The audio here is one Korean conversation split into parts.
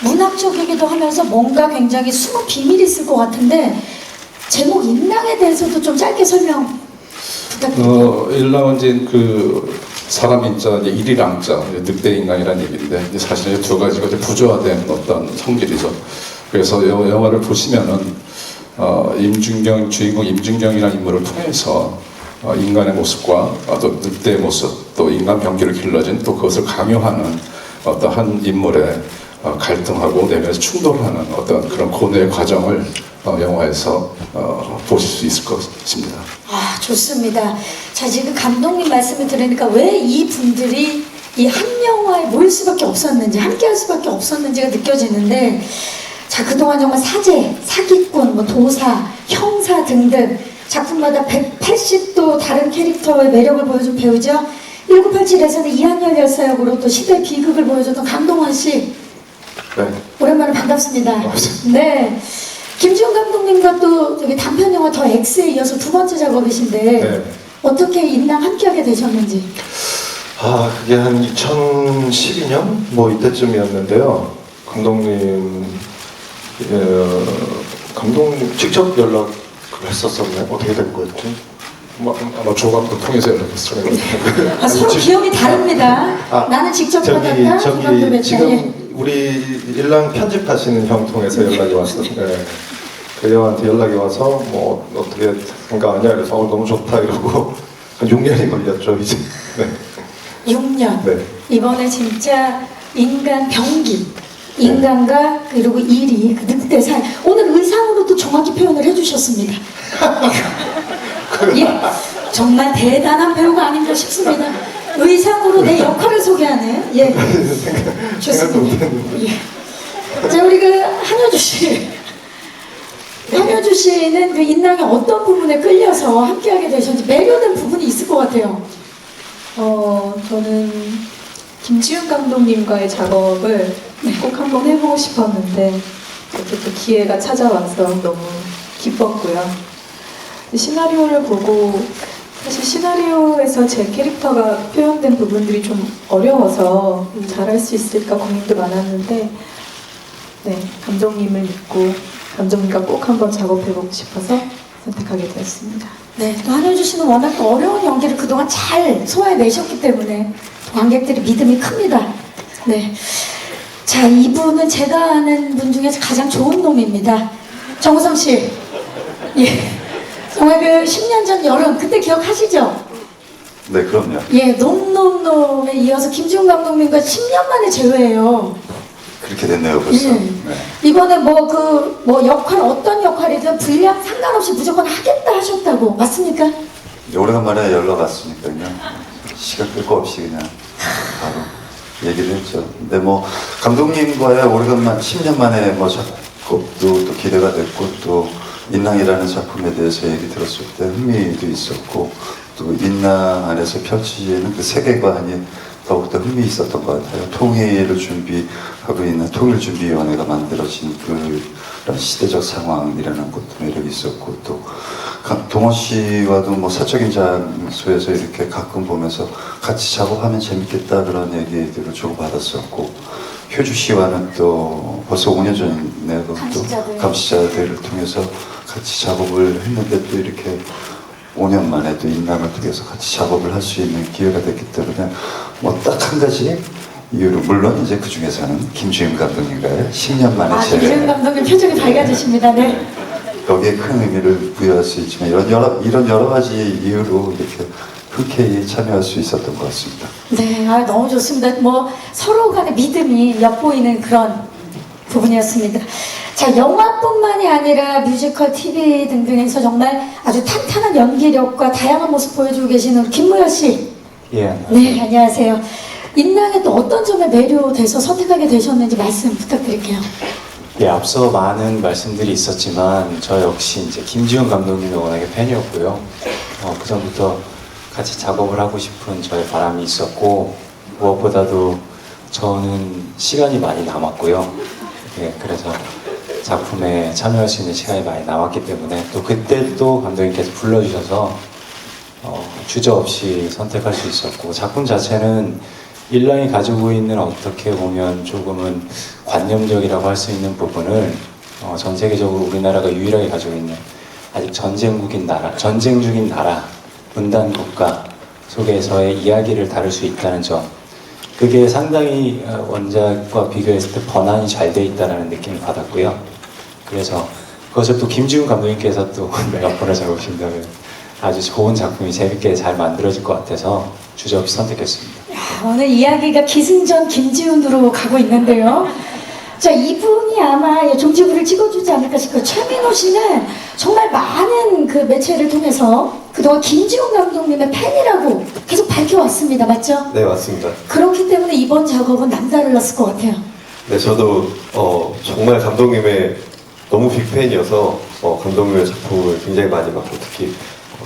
문학적이기도 하면서 뭔가 굉장히 숨은 비밀이 있을 것 같은데 제목 인랑에 대해서도 좀 짧게 설명 부탁드릴게요. 일랑은 이제 그 사람 인자, 이제 일이랑자, 늑대 인간이라는 얘기인데 이제 사실 두 가지가 이제 부조화된 어떤 성질이죠. 그래서 영화를 보시면은 임준경 주인공 임준경이라는 인물을 통해서 인간의 모습과 또 늑대의 모습, 또 인간 병기를 길러진 또 그것을 강요하는 어떤 한 인물의 갈등하고 내면에서 충돌하는 어떤 그런 고뇌의 과정을 영화에서 보실 수 있을 것입니다. 아, 좋습니다. 자, 지금 감독님 말씀을 들으니까 왜 이 분들이 이 한 영화에 모일 수밖에 없었는지, 함께 할 수밖에 없었는지가 느껴지는데, 자, 그동안 정말 사제, 사기꾼, 뭐 도사, 형사 등등 작품마다 180도 다른 캐릭터의 매력을 보여준 배우죠. 1987에서는 이한열 열사역으로 또 시대 비극을 보여줬던 강동원 씨. 네. 오랜만에 반갑습니다. 네. 김지훈 감독님과 또 저기 단편 영화 더 X에 이어서 두 번째 작업이신데 네. 어떻게 인랑 함께하게 되셨는지. 그게 한 2012년 뭐 이때쯤이었는데요. 감독님 직접 연락을 했었었나요? 어떻게 된 거였지? 아마 조감도 통해서 연락했어요. 아, 서로 기억이 다릅니다. 나는 직접 받았다. 조감도 지금 우리 일랑 편집하시는 형 통해서 연락이 왔어요. 네. 그 형한테 연락이 와서 뭐 어떻게 생각하냐 그래서 너무 좋다 이러고 한 6년이 걸렸죠 이제. 네. 6년. 네. 이번에 진짜 인간 병기, 인간과 그리고 일이 그 늑대 사이. 오늘 의상으로도 정확히 표현을 해주셨습니다. 예, 정말 대단한 배우가 아닌가 싶습니다. 의상으로 내 역할을 소개하는. 예, 좋습니다. 예. 자, 우리 그 한효주 씨. 한효주 씨는 그 인랑의 어떤 부분에 끌려서 함께하게 되셨는지 매료된 부분이 있을 것 같아요. 저는 김지훈 감독님과의 작업을 꼭 한번 해보고 싶었는데 이렇게 또 기회가 찾아와서 너무 기뻤고요. 시나리오를 보고 사실 시나리오에서 제 캐릭터가 표현된 부분들이 좀 어려워서 잘할 수 있을까 고민도 많았는데 네, 감독님을 믿고 감독님과 꼭 한번 작업해보고 싶어서 선택하게 되었습니다. 네, 또 한효주 씨는 워낙 또 어려운 연기를 그동안 잘 소화해내셨기 때문에 관객들의 믿음이 큽니다. 네. 자, 이분은 제가 아는 분 중에 가장 좋은 놈입니다. 정우성 씨. 예. 정말 그 10년 전 여름, 그때 기억하시죠? 네, 그럼요. 예, 놈놈놈에 이어서 김지훈 감독님과 10년 만에 재회예요. 그렇게 됐네요, 벌써. 예. 네. 이번에 뭐 역할, 어떤 역할이든 분량 상관없이 무조건 하겠다 하셨다고. 맞습니까? 오래간만에 연락 왔으니까요. 시간 끌 거 없이 그냥 바로 얘기를 했죠. 근데 뭐, 감독님과의 오래간만, 10년 만에 뭐 작업도 또 기대가 됐고, 또 인랑이라는 작품에 대해서 얘기 들었을 때 흥미도 있었고, 또 인랑 안에서 펼치는 그 세계관이 더욱더 흥미 있었던 것 같아요. 통일을 준비하고 있는 통일준비위원회가 만들어진 그런 시대적 상황이라는 것도 매력이 있었고, 또 동원 씨와도 뭐 사적인 장소에서 이렇게 가끔 보면서 같이 작업하면 재밌겠다 그런 얘기들을 주고받았었고, 효주 씨와는 또 벌써 5년 전에 또 감시자들을 통해서 같이 작업을 했는데 또 이렇게 5년 만에 또 인랑을 통해서 같이 작업을 할 수 있는 기회가 됐기 때문에 뭐 딱 한 가지 이유로, 물론 이제 그 중에서는 김주임 감독님과의 10년 만에 김지훈 감독님 표정이 밝아지십니다. 네. 거기에 큰 의미를 부여할 수 있지만 이런 여러 가지 이유로 이렇게 흔쾌히 참여할 수 있었던 것 같습니다. 네, 너무 좋습니다. 뭐 서로 간의 믿음이 엿보이는 그런 부분이었습니다. 자, 영화뿐만이 아니라 뮤지컬, TV 등등에서 정말 아주 탄탄한 연기력과 다양한 모습 보여주고 계시는 우리 김무열 씨. 예, 안녕하세요. 네, 안녕하세요. 인랑에 또 어떤 점에 매료돼서 선택하게 되셨는지 말씀 부탁드릴게요. 예, 앞서 많은 말씀들이 있었지만 저 역시 이제 김지훈 감독님의 워낙에 팬이었고요. 그 전부터 같이 작업을 하고 싶은 저의 바람이 있었고, 무엇보다도 저는 시간이 많이 남았고요. 예, 그래서 작품에 참여할 수 있는 시간이 많이 남았기 때문에 또 그때 또 감독님께서 불러주셔서 주저없이 선택할 수 있었고, 작품 자체는 일랑이 가지고 있는 어떻게 보면 조금은 관념적이라고 할 수 있는 부분을 전 세계적으로 우리나라가 유일하게 가지고 있는 아직 전쟁 중인 나라, 분단 국가 속에서의 이야기를 다룰 수 있다는 점, 그게 상당히 원작과 비교했을 때 번안이 잘 돼 있다는 느낌을 받았고요. 그래서 그것을 또 김지훈 감독님께서 또 메가폰을 잡으신다면 아주 좋은 작품이 재밌게 잘 만들어질 것 같아서 주저없이 선택했습니다. 야, 오늘 이야기가 기승전 김지훈으로 가고 있는데요. 자, 이분이 아마 종지부를 찍어주지 않을까 싶어요. 최민호 씨는 정말 많은 그 매체를 통해서 그동안 김지훈 감독님의 팬이라고 계속 밝혀왔습니다. 맞죠? 네, 맞습니다. 그렇기 때문에 이번 작업은 남다르렀을 것 같아요. 네, 저도 정말 감독님의 너무 빅팬이어서 감독님의 작품을 굉장히 많이 봤고, 특히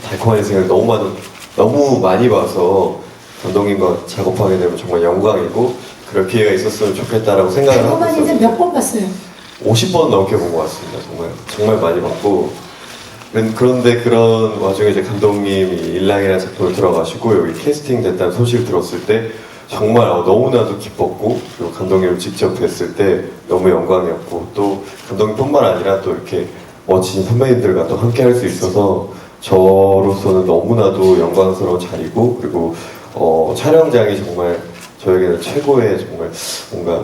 달콤한 인생을 너무 많이 봐서 감독님과 작업하게 되면 정말 영광이고 그럴 기회가 있었으면 좋겠다라고 생각을 하고 달콤한 인생 있었는데 몇 번 봤어요? 50번 넘게 본 것 같습니다. 정말 많이 봤고, 그런데 그런 와중에 이제 감독님이 일랑이라는 작품을 들어가시고 여기 캐스팅 됐다는 소식을 들었을 때 정말 너무나도 기뻤고, 그리고 감독님을 직접 뵀을 때 너무 영광이었고, 또 감독님뿐만 아니라 또 이렇게 멋진 선배님들과 또 함께 할 수 있어서 저로서는 너무나도 영광스러운 자리고, 그리고 촬영장이 정말 저에게는 최고의 정말 뭔가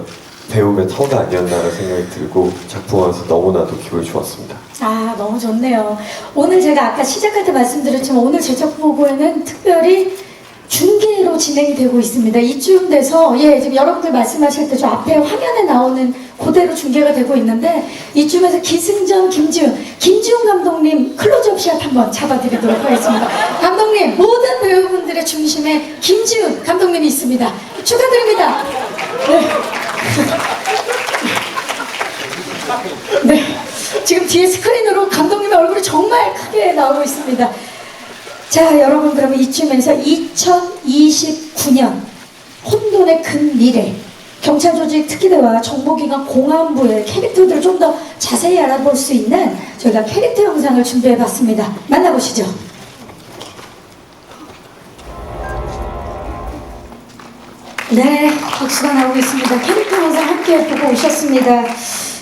배움의 터가 아니었나라는 생각이 들고 작품 와서 너무나도 기분이 좋았습니다. 아, 너무 좋네요. 오늘 제가 아까 시작할 때 말씀드렸지만 오늘 제작 보고에는 특별히 중계로 진행이 되고 있습니다. 이쯤 돼서 지금 여러분들 말씀하실 때 저 앞에 화면에 나오는 그대로 중계가 되고 있는데 이쯤에서 기승전 김지훈 감독님 클로즈업 샷 한번 잡아드리도록 하겠습니다. 감독님, 모든 배우분들의 중심에 김지훈 감독님이 있습니다. 축하드립니다. 네, 지금 뒤에 스크린으로 감독님의 얼굴이 정말 크게 나오고 있습니다. 자, 여러분, 그러면 이쯤에서 2029년 혼돈의 근미래 경찰 조직 특기대와 정보기관 공안부의 캐릭터들을 좀 더 자세히 알아볼 수 있는 저희가 캐릭터 영상을 준비해봤습니다. 만나보시죠. 네, 박수가 나오고 있습니다. 캐릭터 영상 함께 보고 오셨습니다.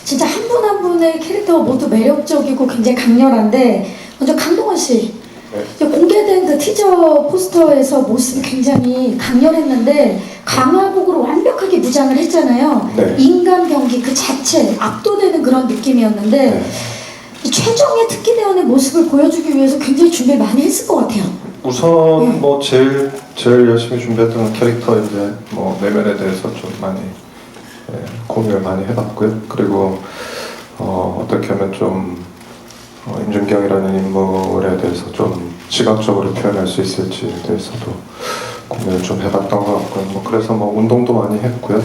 진짜 한 분 한 분의 캐릭터가 모두 매력적이고 굉장히 강렬한데, 먼저 강동원 씨, 공개된 그 티저 포스터에서 모습이 굉장히 강렬했는데 강화복으로 완벽하게 무장을 했잖아요. 네. 인간 병기 그 자체 압도되는 그런 느낌이었는데 이 최정예 특기대원의 모습을 보여주기 위해서 굉장히 준비를 많이 했을 것 같아요. 우선 뭐 제일 열심히 준비했던 캐릭터인데 뭐 내면에 대해서 좀 많이 고민을 많이 해봤고요. 그리고 어떻게 하면 좀 임준경이라는 인물에 대해서 좀 시각적으로 표현할 수 있을지에 대해서도 고민을 좀 해봤던 것 같고요. 뭐 그래서 뭐 운동도 많이 했고요.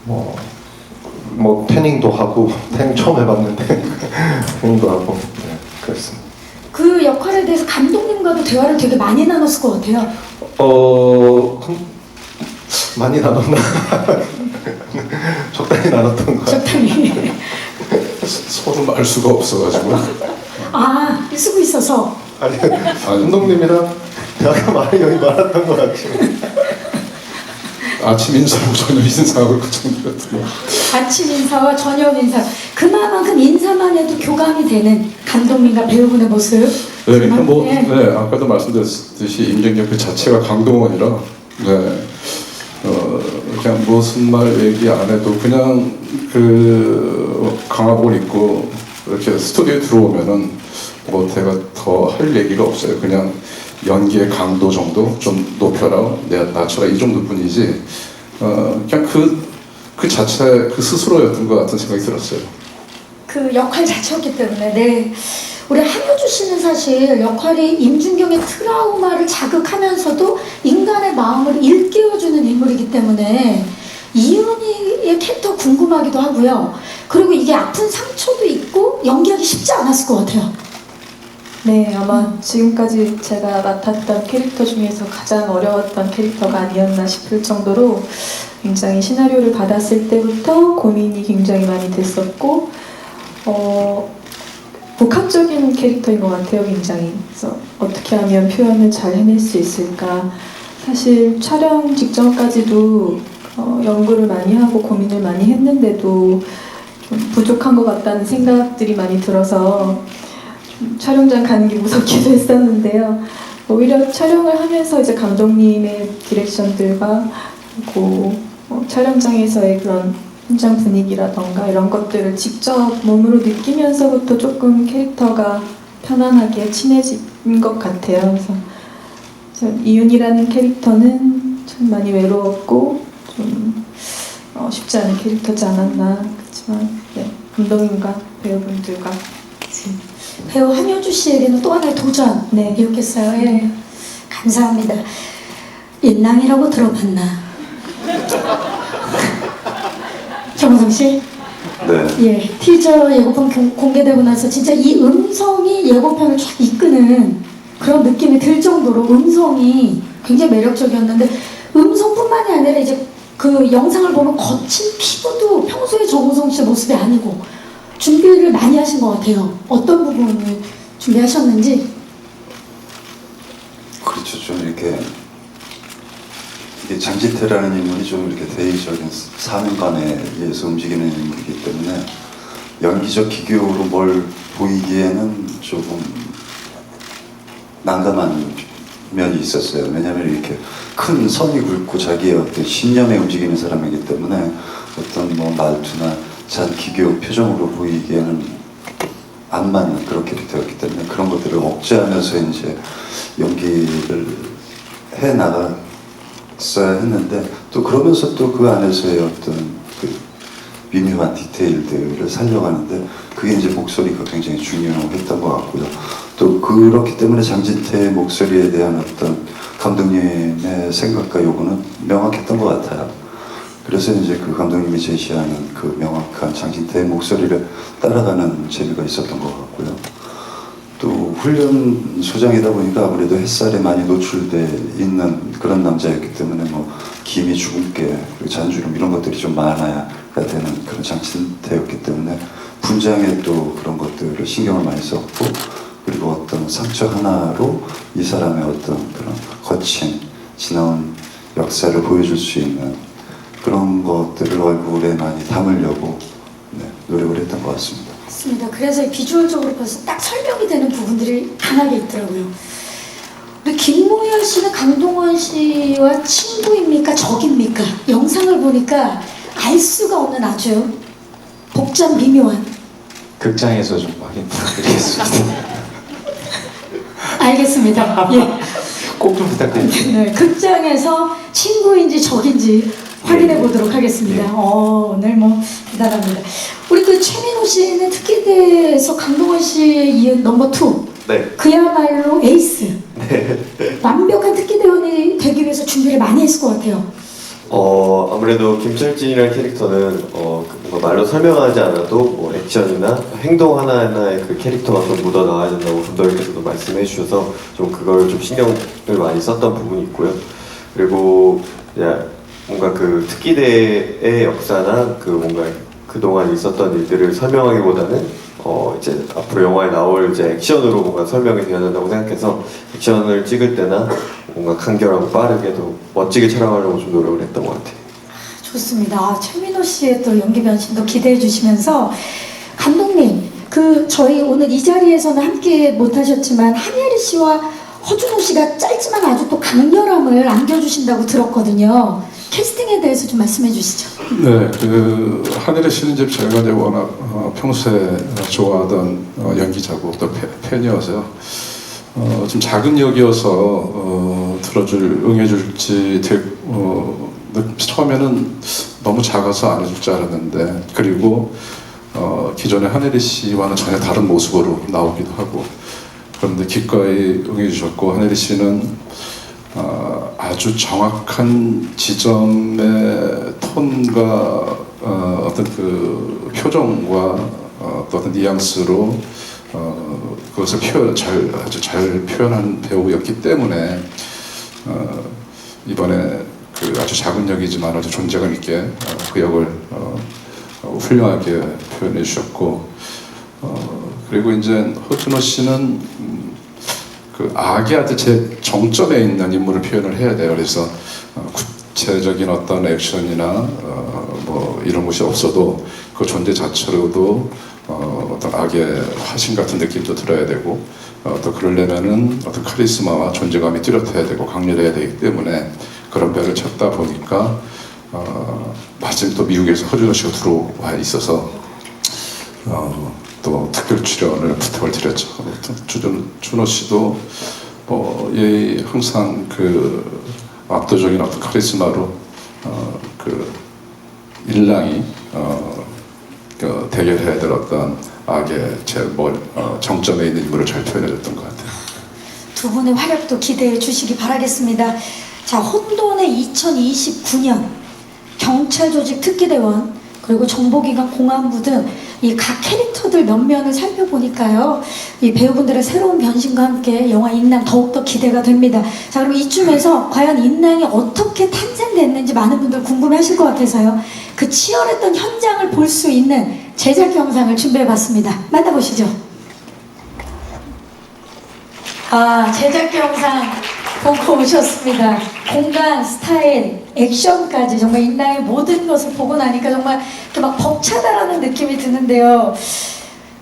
뭐 태닝도 하고 태닝 처음 해봤는데 태닝도 하고 그랬습니다. 그 역할에 대해서 감독님과도 대화를 되게 많이 나눴을 것 같아요. 많이 나눴나? 적당히 나눴던 것 같아요. 적당히. 서로 알 수가 없어가지고. 아, 쓰고 있어서. 아니, 감독님이랑 대화가 많이 여기 많았던 것 같아요. 아침 인사하고 저녁 인사하고 그 정도였더니. 아침 인사와 저녁 인사. 그만큼 인사만 해도 교감이 되는 감독님과 배우분의 모습. 네, 그러니까 뭐, 네. 네, 아까도 말씀드렸듯이 임준경 그 자체가 강동원이라, 네, 그냥 무슨 말 얘기 안 해도 그냥 그 강화복을 입고 이렇게 스튜디오에 들어오면은 뭐 제가 더 할 얘기가 없어요. 그냥 연기의 강도 정도 좀 높여라, 낮춰라 이 정도뿐이지. 그냥 그 자체 그 스스로였던 것 같은 생각이 들었어요. 그 역할 자체였기 때문에. 네. 우리 한효주 씨는 사실 역할이 임준경의 트라우마를 자극하면서도 인간의 마음을 일깨워주는 인물이기 때문에 이은희의 캐릭터 궁금하기도 하고요. 그리고 이게 아픈 상처도 있고 연기하기 쉽지 않았을 것 같아요. 네, 아마 지금까지 제가 맡았던 캐릭터 중에서 가장 어려웠던 캐릭터가 아니었나 싶을 정도로 굉장히 시나리오를 받았을 때부터 고민이 굉장히 많이 됐었고 복합적인 캐릭터인 것 같아요, 굉장히. 그래서 어떻게 하면 표현을 잘 해낼 수 있을까 사실 촬영 직전까지도 연구를 많이 하고 고민을 많이 했는데도 좀 부족한 것 같다는 생각들이 많이 들어서 좀 촬영장 가는 게 무섭기도 했었는데요. 오히려 촬영을 하면서 이제 감독님의 디렉션들과 그리고 촬영장에서의 그런 현장 분위기라던가 이런 것들을 직접 몸으로 느끼면서부터 조금 캐릭터가 편안하게 친해진 것 같아요. 그래서 이윤이라는 캐릭터는 참 많이 외로웠고 좀 쉽지 않은 캐릭터지 않았나. 그렇지만 네, 감독님과 배우분들과 같이 배우 한효주 씨에게는 또 하나의 네. 도전이었겠어요. 예. 감사합니다. 인랑이라고 들어봤나? 정우성 씨? 네. 예. 티저 예고편 공개되고 나서 진짜 이 음성이 예고편을 쫙 이끄는 그런 느낌이 들 정도로 음성이 굉장히 매력적이었는데 음성뿐만이 아니라 이제 그 영상을 보면 거친 피부도 평소에 정우성 씨의 모습이 아니고 준비를 많이 하신 것 같아요. 어떤 부분을 준비하셨는지? 그렇죠. 좀 이렇게 이게 장지태라는 인물이 좀 이렇게 대의적인 사명감에 의해서 움직이는 인물이기 때문에 연기적 기교로 뭘 보이기에는 조금 난감한 면이 있었어요. 왜냐하면 이렇게 큰 선이 굵고 자기의 어떤 신념에 움직이는 사람이기 때문에 어떤 뭐 말투나 잔 기교 표정으로 보이기에는 안 맞는 그런 캐릭터였기 때문에 그런 것들을 억제하면서 이제 연기를 해 나갔어야 했는데 또 그러면서 또 그 안에서의 어떤 그 미묘한 디테일들을 살려가는데 그게 이제 목소리가 굉장히 중요했던 것 같고요. 또 그렇기 때문에 장진태의 목소리에 대한 어떤 감독님의 생각과 요구는 명확했던 것 같아요. 그래서 이제 그 감독님이 제시하는 그 명확한 장진태의 목소리를 따라가는 재미가 있었던 것 같고요. 또 훈련 소장이다 보니까 아무래도 햇살에 많이 노출돼 있는 그런 남자였기 때문에 뭐 기미, 주근깨, 그리고 잔주름 이런 것들이 좀 많아야 되는 그런 장진태였기 때문에 분장에 또 그런 것들을 신경을 많이 썼고 그리고 어떤 상처 하나로 이 사람의 어떤 그런 거친 지나온 역사를 보여줄 수 있는 그런 것들을 얼굴에 많이 담으려고 노력을 했던 것 같습니다. 맞습니다. 그래서 비주얼적으로 벌써 딱 설명이 되는 부분들이 강하게 있더라고요. 우리 김무열 씨는 강동원 씨와 친구입니까? 적입니까? 영상을 보니까 알 수가 없는 아주 복잡 미묘한. 극장에서 좀 확인 부탁드리겠습니다. 알겠습니다. 예. 꼭 좀 부탁드립니다. 네, 극장에서 친구인지 적인지 확인해 보도록 하겠습니다. 예. 오늘 뭐 대단합니다. 우리 그 최민호 씨는 특기대에서 강동원 씨에 이은 넘버 2. 네. 그야말로 에이스. 완벽한 특기대원이 되기 위해서 준비를 많이 했을 것 같아요. 아무래도 김철진이라는 캐릭터는 뭔가 말로 설명하지 않아도 뭐 액션이나 행동 하나하나에 그 캐릭터가 좀 묻어 나와야 된다고 감독님께서도 말씀해 주셔서 좀 그걸 좀 신경을 많이 썼던 부분이 있고요. 그리고 뭔가 그 특기대의 역사나 그 뭔가 그동안 있었던 일들을 설명하기보다는 이제 앞으로 영화에 나올 이제 액션으로 뭔가 설명이 되어야 된다고 생각해서 액션을 찍을 때나 뭔가 간결하고 빠르게도 멋지게 촬영하려고 좀 노력을 했던 것 같아요. 좋습니다. 최민호 씨의 또 연기 변신도 기대해 주시면서 감독님, 저희 오늘 이 자리에서는 함께 못하셨지만 한예리 씨와 허준호 씨가 짧지만 아주 또 강렬함을 안겨주신다고 들었거든요. 캐스팅에 대해서 좀 말씀해 주시죠. 네, 한예리 씨는 이제 제가 이제 워낙 평소에 좋아하던 연기자고 또 팬이어서요. 좀 작은 역이어서 응해줄지 처음에는 너무 작아서 안 해줄 줄 알았는데 그리고 기존의 한예리 씨와는 전혀 다른 모습으로 나오기도 하고 그런데 기꺼이 응해주셨고 한예리 씨는 아주 정확한 지점의 톤과 어떤 그 표정과 어떤 뉘앙스로 그것을 아주 잘 표현한 배우였기 때문에 이번에 그 아주 작은 역이지만 아주 존재감 있게 그 역을 훌륭하게 표현해 주셨고 그리고 이제 허준호 씨는 그 악이 아주 제 정점에 있는 인물을 표현을 해야 돼요. 그래서 구체적인 어떤 액션이나 뭐 이런 것이 없어도 그 존재 자체로도 어떤 악의 화신 같은 느낌도 들어야 되고 또 그러려면은 어떤 카리스마와 존재감이 뚜렷해야 되고 강렬해야 되기 때문에 그런 배를 찾다 보니까 마침 또 미국에서 허준호 씨가 들어와 있어서 또 특별 출연을 부탁을 드렸죠. 준호 씨도 예, 항상 그 압도적인 어떤 카리스마로 그 일랑이 그 대결해야 될 어떤 악의 제일 정점에 있는 인물을 잘 표현해줬던 것 같아요. 두 분의 활약도 기대해 주시기 바라겠습니다. 자, 혼돈의 2029년 경찰 조직 특기대원 그리고 정보기관 공안부 등 이 각 캐릭터들 면면을 살펴보니까요, 이 배우분들의 새로운 변신과 함께 영화 인랑 더욱더 기대가 됩니다. 자, 그럼 이쯤에서 과연 인랑이 어떻게 탄생됐는지 많은 분들 궁금해하실 것 같아서요, 그 치열했던 현장을 볼 수 있는 제작 영상을 준비해봤습니다. 만나보시죠. 제작 영상 보고 오셨습니다. 공간, 스타일, 액션까지 정말 인랑의 모든 것을 보고 나니까 정말 이렇게 막 벅차다라는 느낌이 드는데요.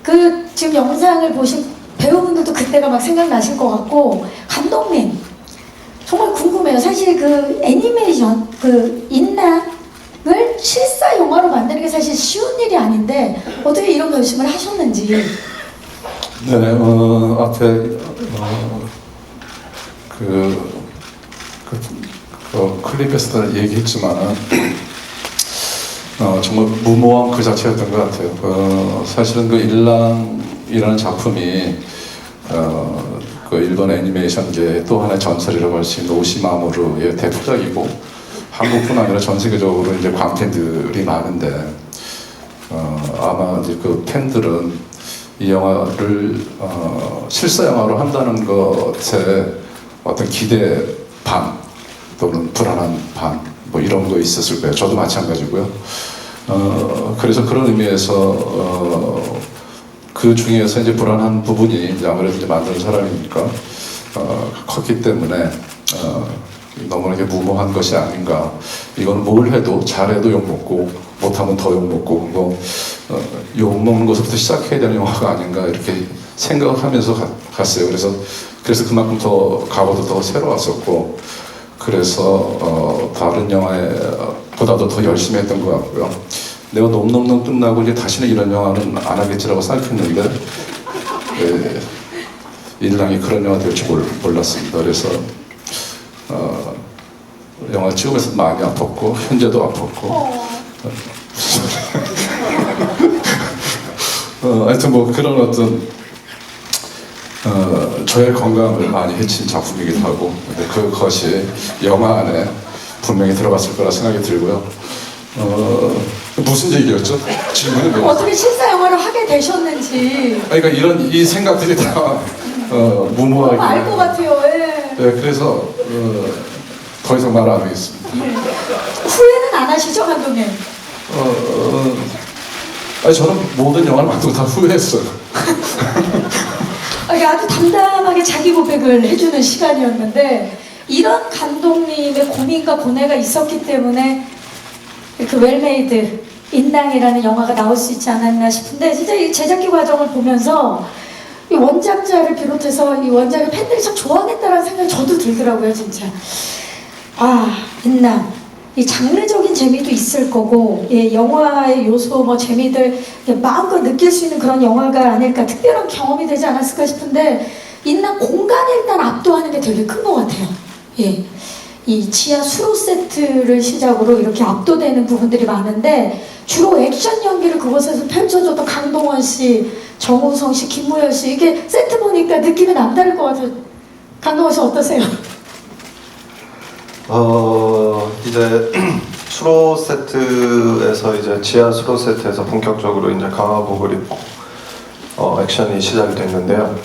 그 지금 영상을 보신 배우분들도 그때가 막 생각나실 것 같고, 감독님 정말 궁금해요. 사실 그 애니메이션 그 인랑을 실사 영화로 만드는 게 사실 쉬운 일이 아닌데 어떻게 이런 결심을 하셨는지. 네, 앞에 그 클립에서 얘기했지만 정말 무모한 그 자체였던 것 같아요. 사실은 그 일랑이라는 작품이 그 일본 애니메이션계의 또 하나의 전설이라고 할 수 있는 오시마모루의 대표작이고, 한국뿐 아니라 전 세계적으로 이제 광팬들이 많은데 아마 이제 그 팬들은 이 영화를 실사 영화로 한다는 것에 어떤 기대 반 또는 불안한 반 뭐 이런 거 있었을 거예요. 저도 마찬가지고요. 그래서 그런 의미에서 그 중에서 이제 불안한 부분이 이제 아무래도 이제 만드는 사람이니까 컸기 때문에 너무나 이게 무모한 것이 아닌가. 이건 뭘 해도 잘해도 욕 먹고 못하면 더 욕 먹고 욕 먹는 것부터 시작해야 되는 영화가 아닌가 이렇게 생각을 하면서 갔어요. 그래서 그만큼 더 각오도 더 새로웠었고, 그래서 다른 영화보다도 더 열심히 했던 것 같고요. 내가 놈놈놈 끝나고 이제 다시는 이런 영화는 안 하겠지라고 생각했는데 일랑이 그런 영화 될 줄 몰랐습니다. 그래서 영화 찍으면서 많이 아팠고 현재도 아팠고 하여튼 뭐 그런 어떤 저의 건강을 많이 해친 작품이기도 하고, 근데 그것이 영화 안에 분명히 들어갔을 거라 생각이 들고요. 무슨 얘기였죠? 질문이 뭐였어요? 어떻게 실사 영화를 하게 되셨는지. 그러니까 이 생각들이 다 무모하게. 알 것 같아요. 예. 네, 그래서 더 이상 말 안 하겠습니다. 후회는 안 하시죠, 감독님? 아니 저는 모든 영화를 만들고 다 후회했어요. 아주 담담하게 자기 고백을 해주는 시간이었는데, 이런 감독님의 고민과 고뇌가 있었기 때문에 그 웰메이드 인랑이라는 영화가 나올 수 있지 않았나 싶은데, 진짜 이 제작기 과정을 보면서 이 원작자를 비롯해서 이 원작의 팬들이 참 좋아하겠다라는 생각이 저도 들더라고요, 진짜. 인랑. 이 장르적인 재미도 있을 거고, 예, 영화의 요소, 뭐 재미들 마음껏 느낄 수 있는 그런 영화가 아닐까, 특별한 경험이 되지 않았을까 싶은데, 인랑 공간에 일단 압도하는 게 되게 큰 것 같아요. 예, 이 지하 수로 세트를 시작으로 이렇게 압도되는 부분들이 많은데, 주로 액션 연기를 그곳에서 펼쳐줬던 강동원 씨, 정우성 씨, 김무열 씨, 이게 세트 보니까 느낌이 남다를 것 같아요. 강동원 씨 어떠세요? 이제 수로 세트에서 이제 지하 수로 세트에서 본격적으로 이제 강화복을 입고 액션이 시작이 됐는데요.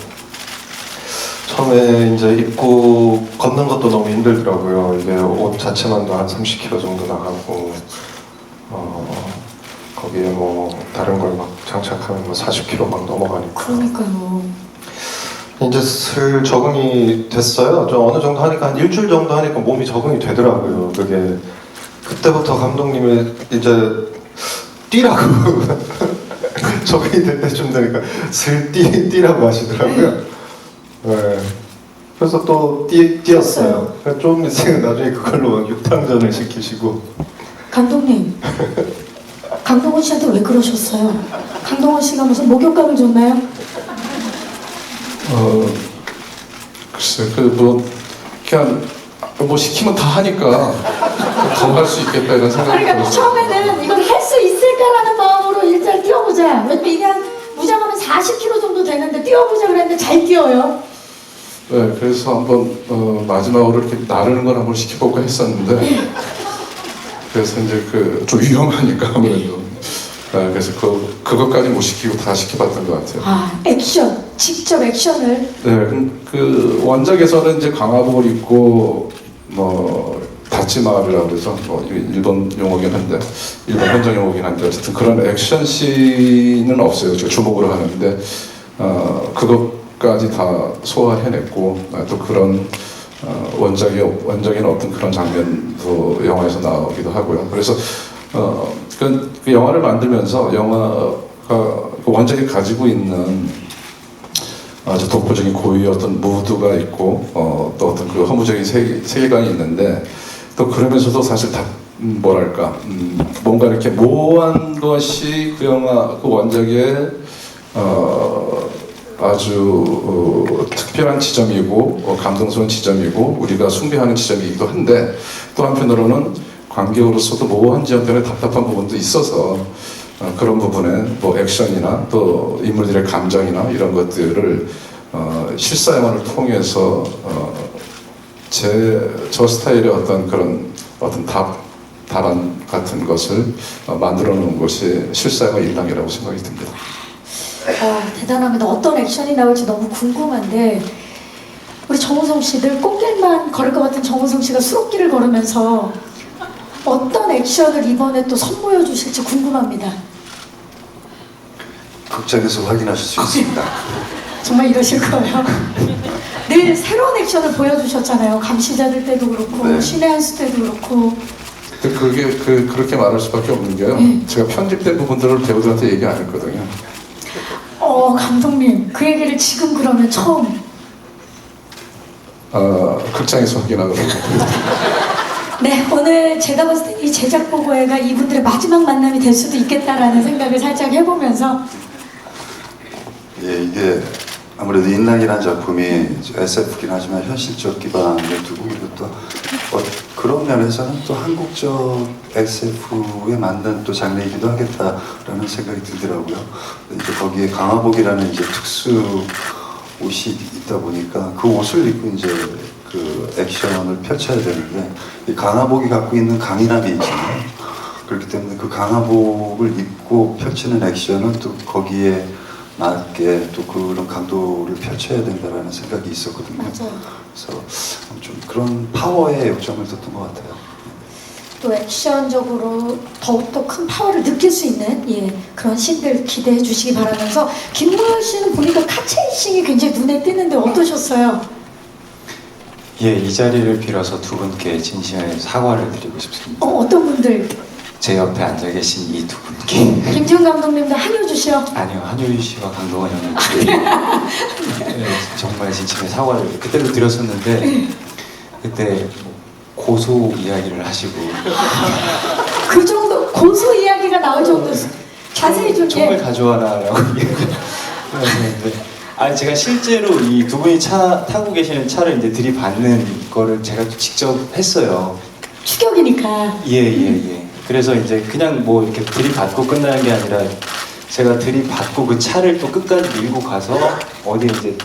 처음에 이제 입고 걷는 것도 너무 힘들더라고요. 이게 옷 자체만도 한 30kg 정도 나가고 거기에 뭐 다른 걸 막 장착하면 뭐 40kg 막 넘어가니까. 그러니까요. 이제 슬 적응이 됐어요. 좀 어느 정도 하니까 한 일주일 정도 하니까 몸이 적응이 되더라고요. 그게 그때부터 감독님이 이제 뛰라고 적응이 될 때쯤 되니까 슬 뛰라고 하시더라고요. 네. 그래서 또 뛰었어요. 좀 있으면 나중에 그걸로 막 육탕전을 시키시고. 감독님, 강동원 씨한테 왜 그러셨어요? 강동원 씨가 무슨 목욕감을 줬나요? 글쎄, 그냥 뭐 시키면 다 하니까 더 할 수 있겠다 이런 생각이 그러니까 들었어요. 처음에는 이걸 할 수 있을까라는 마음으로 일단 뛰어보자. 왜냐면 이게 한 무장하면 40km 정도 되는데 뛰어보자 그랬는데 잘 뛰어요. 네, 그래서 한번 마지막으로 이렇게 나르는 걸 한번 시켜볼까 했었는데 그래서 이제 좀 위험하니까 아무래도 그래서 그것까지 못 시키고 다 시켜봤던 것 같아요. 아, 액션, 직접 액션을. 네, 그 원작에서는 이제 강화복을 입고 뭐 다치마을이라고 그래서 뭐 일본 용어긴 한데 일본 현장 용어긴 한데 어쨌든 그런 액션 씬은 없어요. 저 주목으로 하는데 그것까지 다 소화해냈고 또 그런 원작에는 어떤 그런 장면도 영화에서 나오기도 하고요. 그래서 그 영화를 만들면서 영화가 그 원작이 가지고 있는 아주 독보적인 고유의 어떤 무드가 있고 또 어떤 그 허무적인 세계관이 있는데 또 그러면서도 사실 다 뭐랄까 뭔가 이렇게 모호한 것이 그 영화 그 원작의 아주 특별한 지점이고 감동스러운 지점이고 우리가 숭배하는 지점이기도 한데 또 한편으로는 관객으로서도 모호한 지점 때문에 답답한 부분도 있어서 그런 부분에 뭐 액션이나 또 인물들의 감정이나 이런 것들을 실사 영화를 통해서 저 스타일의 어떤 그런 어떤 답안 같은 것을 만들어 놓은 것이 실사 영화 일랑이라고 생각이 듭니다. 대단합니다. 어떤 액션이 나올지 너무 궁금한데 우리 정우성 씨들 꽃길만 걸을 것 같은 정우성 씨가 수록길을 걸으면서 어떤 액션을 이번에 또 선보여 주실지 궁금합니다. 극장에서 확인하실 수 있습니다. 정말 이러실 거예요? 늘 새로운 액션을 보여주셨잖아요. 감시자들 때도 그렇고 네. 신의 한 수 때도 그렇고. 근데 그게 그렇게 말할 수밖에 없는 게요. 제가 편집된 부분들을 배우들한테 얘기 안 했거든요. 감독님 그 얘기를 지금 그러면 처음. 극장에서 확인하도록 하겠습니다. 네, 오늘 제가 봤을 때 이 제작 보고회가 이분들의 마지막 만남이 될 수도 있겠다라는 생각을 살짝 해보면서. 예, 이게 아무래도 인랑이라는 작품이 SF긴 하지만 현실적 기반을 두고 그리고 또 그런 면에서는 또 한국적 SF에 맞는 또 장르이기도 하겠다라는 생각이 들더라고요. 이제 거기에 강화복이라는 이제 특수 옷이 있다 보니까 그 옷을 입고 이제 그 액션을 펼쳐야 되는데 이 강화복이 갖고 있는 강인함이 있잖아요. 그렇기 때문에 그 강화복을 입고 펼치는 액션은 또 거기에 맞게 또 그런 강도를 펼쳐야 된다라는 생각이 있었거든요. 맞아요. 그래서 좀 그런 파워에 요점을 뒀던 것 같아요. 또 액션적으로 더욱더 큰 파워를 느낄 수 있는 그런 씬들 기대해 주시기 바라면서 김무열 씨는 보니까 카체이싱이 굉장히 눈에 띄는데 어떠셨어요? 예, 이 자리를 빌어서 두 분께 진심의 사과를 드리고 싶습니다. 어떤 분들? 제 옆에 앉아 계신 이 두 분께. 김지훈 감독님도 한효주 씨요? 아니요, 한효리 씨와 강동원 형님께 네, 정말 진심의 사과를 그때도 드렸었는데 그때 고소 이야기를 하시고 그 정도 고소 이야기가 나올 정도 자세히 좀 총을 가져와라라고 얘기했는데 아니 제가 실제로 이 두 분이 차 타고 계시는 차를 이제 들이받는 거를 제가 직접 했어요. 추격이니까. 예. 그래서 이제 그냥 뭐 이렇게 들이받고 끝나는 게 아니라 제가 들이받고 그 차를 또 끝까지 밀고 가서 어디 이제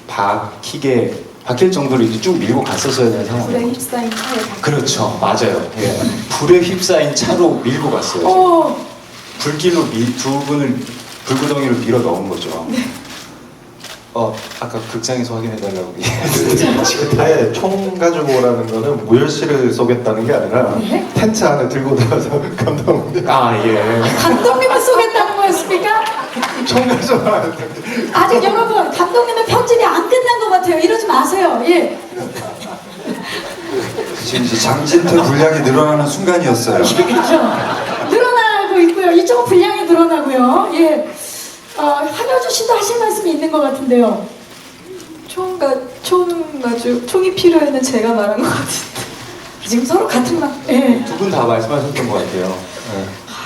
박힐 정도로 이제 쭉 밀고 갔었어야 되는 불에 상황이에요. 휩싸인 차에 그렇죠, 맞아요. 예. 불에 휩싸인 차로 밀고 갔어요. 제가. 불길로 두 분을 불구덩이로 밀어 넣은 거죠. 아까 극장에서 확인해달라고 얘기했는데 지금 다에 총 가지고 오라는 거는 무열 씨를 쏘겠다는 게 아니라 텐트 안에 들고 들어서 감독님 감독님을 쏘겠다는 거였습니까? 총 가져와야 돼. 아직 여러분 감독님의 편집이 안 끝난 그러지 마세요. 예. 지금 이제 장진태 분량이 늘어나는 순간이었어요. 그렇죠. 늘어나고 있고요. 이쪽은 분량이 늘어나고요. 예. 한효주 씨도 하실 말씀이 있는 것 같은데요. 총이 필요해는 제가 말한 것 같은데. 지금 서로 같은 말. 예. 두 분 다 말씀하셨던 것 같아요.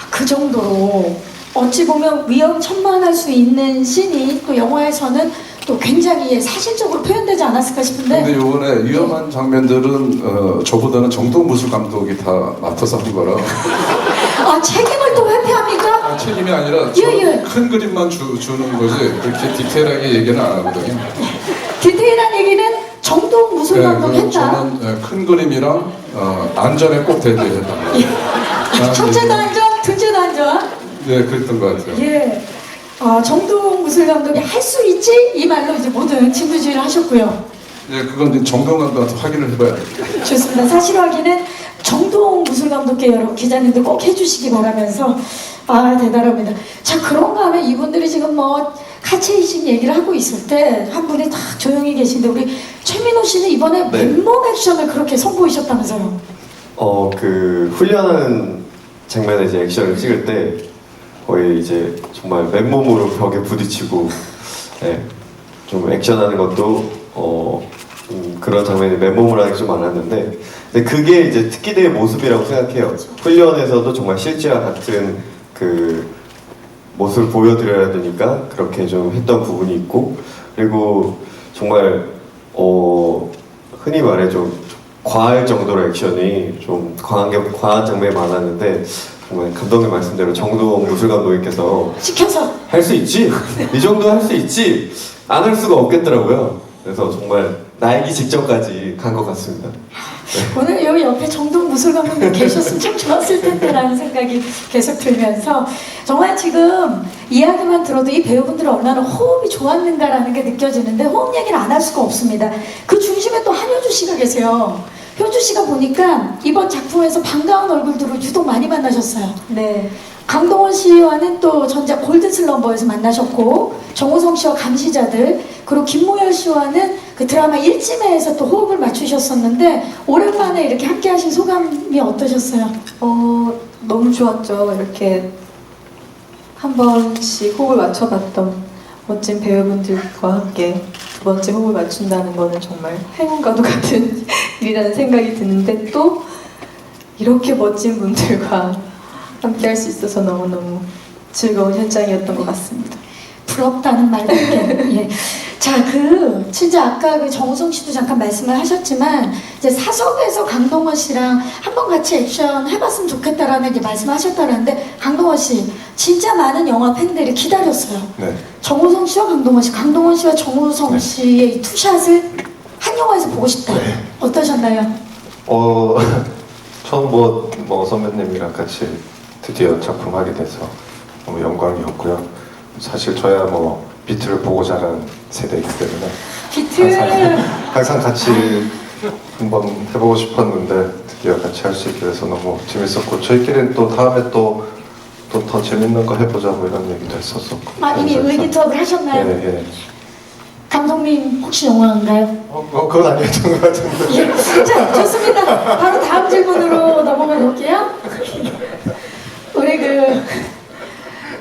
그 정도로 어찌 보면 위험천만할 수 있는 씬이 또 영화에서는 또 굉장히 사실적으로 표현되지 않았을까 싶은데. 근데 요번에 위험한 장면들은 저보다는 정동무술 감독이 다 맡아서 한 거라 책임을 또 회피합니까? 책임이 아니라 예. 큰 그림만 주는 거지 그렇게 디테일하게 얘기는 안 하거든요. 디테일한 얘기는 정동무술 감독 했다. 저는 큰 그림이랑 안전에 꼭 대비했다. 첫째도 안전, 둘째도 안전. 네, 그랬던 것 같아요. 예. 정동무술 감독이 할 수 있지? 이 말로 이제 모든 진두지휘를 하셨고요. 네, 그건 이제 정동 감독한테 확인을 해봐야 돼요. 좋습니다. 사실 확인은 정동무술 감독께 여러분 기자님들 꼭 해주시기 바라면서 대단합니다. 자, 그런가 하면 이분들이 지금 뭐 카체이식 얘기를 하고 있을 때 한 분이 딱 조용히 계신데 우리 최민호 씨는 이번에 네. 맨몸 액션을 그렇게 선보이셨다면서요? 그 훈련하는 장면에 이제 액션을 찍을 때 거의 이제 정말 맨몸으로 벽에 부딪히고, 예, 좀 액션하는 것도 좀 그런 장면이 맨몸으로 하는 게 좀 많았는데, 근데 그게 이제 특기대의 모습이라고 생각해요. 훈련에서도 정말 실제와 같은 그 모습을 보여드려야 되니까 그렇게 좀 했던 부분이 있고, 그리고 정말 흔히 말해 좀 과할 정도로 액션이 좀 과한 장면이 많았는데, 정말 감독님 말씀대로 정동 무술 감독님께서 시켜서 할 수 있지? 이 정도 할 수 있지? 안 할 수가 없겠더라고요. 그래서 정말 날기 직전까지 간 것 같습니다. 오늘 여기 옆에 정동무술 감독님 계셨으면 참 좋았을 텐데라는 생각이 계속 들면서 정말 지금 이야기만 들어도 이 배우분들이 얼마나 호흡이 좋았는가라는 게 느껴지는데 호흡 얘기를 안 할 수가 없습니다. 그 중심에 또 한효주 씨가 계세요. 효주 씨가 보니까 이번 작품에서 반가운 얼굴들을 유독 많이 만나셨어요. 네. 강동원 씨와는 또 전작 골든슬럼버에서 만나셨고 정우성 씨와 감시자들 그리고 김모열 씨와는 그 드라마 일지매에서 또 호흡을 맞추셨었는데 오랜만에 이렇게 함께 하신 소감이 어떠셨어요? 너무 좋았죠. 이렇게 한 번씩 호흡을 맞춰봤던 멋진 배우분들과 함께 두 번째 호흡을 맞춘다는 거는 정말 행운과도 같은 일이라는 생각이 드는데 또 이렇게 멋진 분들과 함께 할 수 있어서 너무너무 즐거운 현장이었던 것 같습니다. 부럽다는 말밖에. 예. 자, 진짜 아까 그 정우성 씨도 잠깐 말씀을 하셨지만 이제 사석에서 강동원 씨랑 한번 같이 액션 해봤으면 좋겠다라는 게 말씀하셨다는데 강동원 씨 진짜 많은 영화 팬들이 기다렸어요. 네. 정우성 씨와 강동원 씨, 강동원 씨와 정우성 네. 씨의 이 투샷을 한 영화에서 보고 싶다. 네. 어떠셨나요? 처음 뭐 선배님이랑 같이 드디어 작품 하게 돼서 너무 영광이었고요. 사실 저야 뭐 비트를 보고 자란 세대이기 때문에 비트 항상 같이 한번 해보고 싶었는데 드디어 같이 할 수 있게 돼서 너무 재밌었고 저희끼리는 또 다음에 또 더 재밌는 거 해보자 뭐 이런 얘기도 했었었고. 이미 의기투합을 하셨나요? 예. 감독님 혹시 영화인가요? 그건 아니었던 것 같은데. 예, 자, 좋습니다. 바로 다음 질문으로 넘어가 볼게요. 우리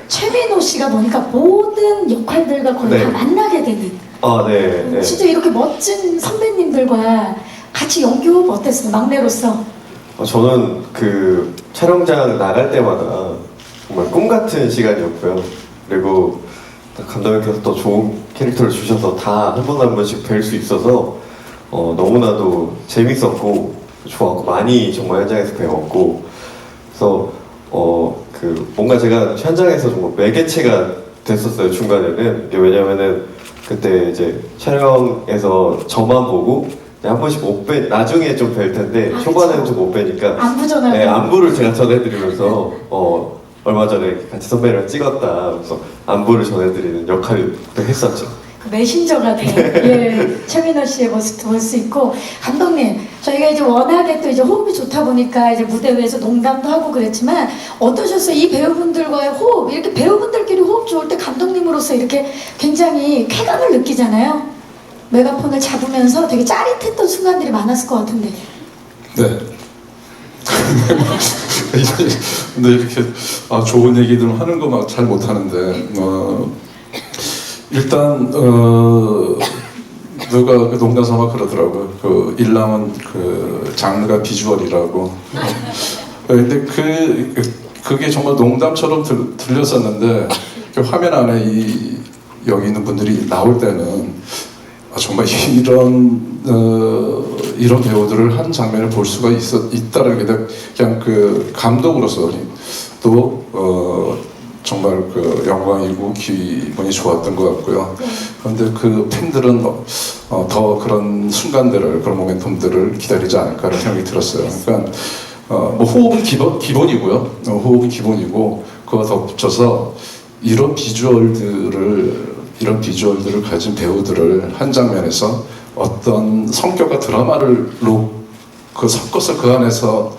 최민호 씨가 보니까 모든 역할들과 거의 네. 다 만나게 되는 네. 진짜 이렇게 멋진 선배님들과 같이 연기호흡 어땠어요? 막내로서. 저는 그 촬영장 나갈 때마다 정말 꿈 같은 시간이었고요. 그리고 감독님께서 또 좋은 캐릭터를 주셔서 다 한 번 한 번씩 뵐 수 있어서 너무나도 재밌었고 좋았고 많이 정말 현장에서 배웠고 그래서 뭔가 제가 현장에서 정말 매개체가 됐었어요. 중간에는 이게 왜냐면은 그때 이제 촬영에서 저만 보고 한 번씩 못 뵈, 나중에 좀 뵐 텐데 초반에는 좀 못 뵈니까 안부 전화를. 네, 안부를 제가 전해드리면서 얼마 전에 같이 선배랑 찍었다. 그래서 안부를 전해드리는 역할을 했었죠. 그 메신저가 된 최민호 씨의 모습도 볼 수 있고 감독님 저희가 이제 워낙에 또 이제 호흡이 좋다 보니까 이제 무대 위에서 농담도 하고 그랬지만 어떠셨어요? 이 배우분들과의 호흡 이렇게 배우분들끼리 호흡 좋을 때 감독님으로서 이렇게 굉장히 쾌감을 느끼잖아요. 메가폰을 잡으면서 되게 짜릿했던 순간들이 많았을 것 같은데. 네. 근데 이렇게 좋은 얘기들 하는 거 막 잘 못하는데 일단 누가 농담 삼아 그러더라고요. 그 일랑은 그 장르가 비주얼이라고. 근데 그게 정말 농담처럼 들렸었는데 그 화면 안에 여기 있는 분들이 나올 때는 정말 이런 배우들을 한 장면을 볼 수가 있다는 게 그냥 그 감독으로서 또 정말 그 영광이고 기분이 좋았던 것 같고요. 그런데 그 팬들은 더 그런 순간들을, 그런 모멘텀들을 기다리지 않을까라는 생각이 들었어요. 그러니까 뭐 호흡은 기본이고요. 호흡은 기본이고 그와 덧붙여서 이런 비주얼들을 가진 배우들을 한 장면에서 어떤 성격과 드라마를로 섞어서 그 안에서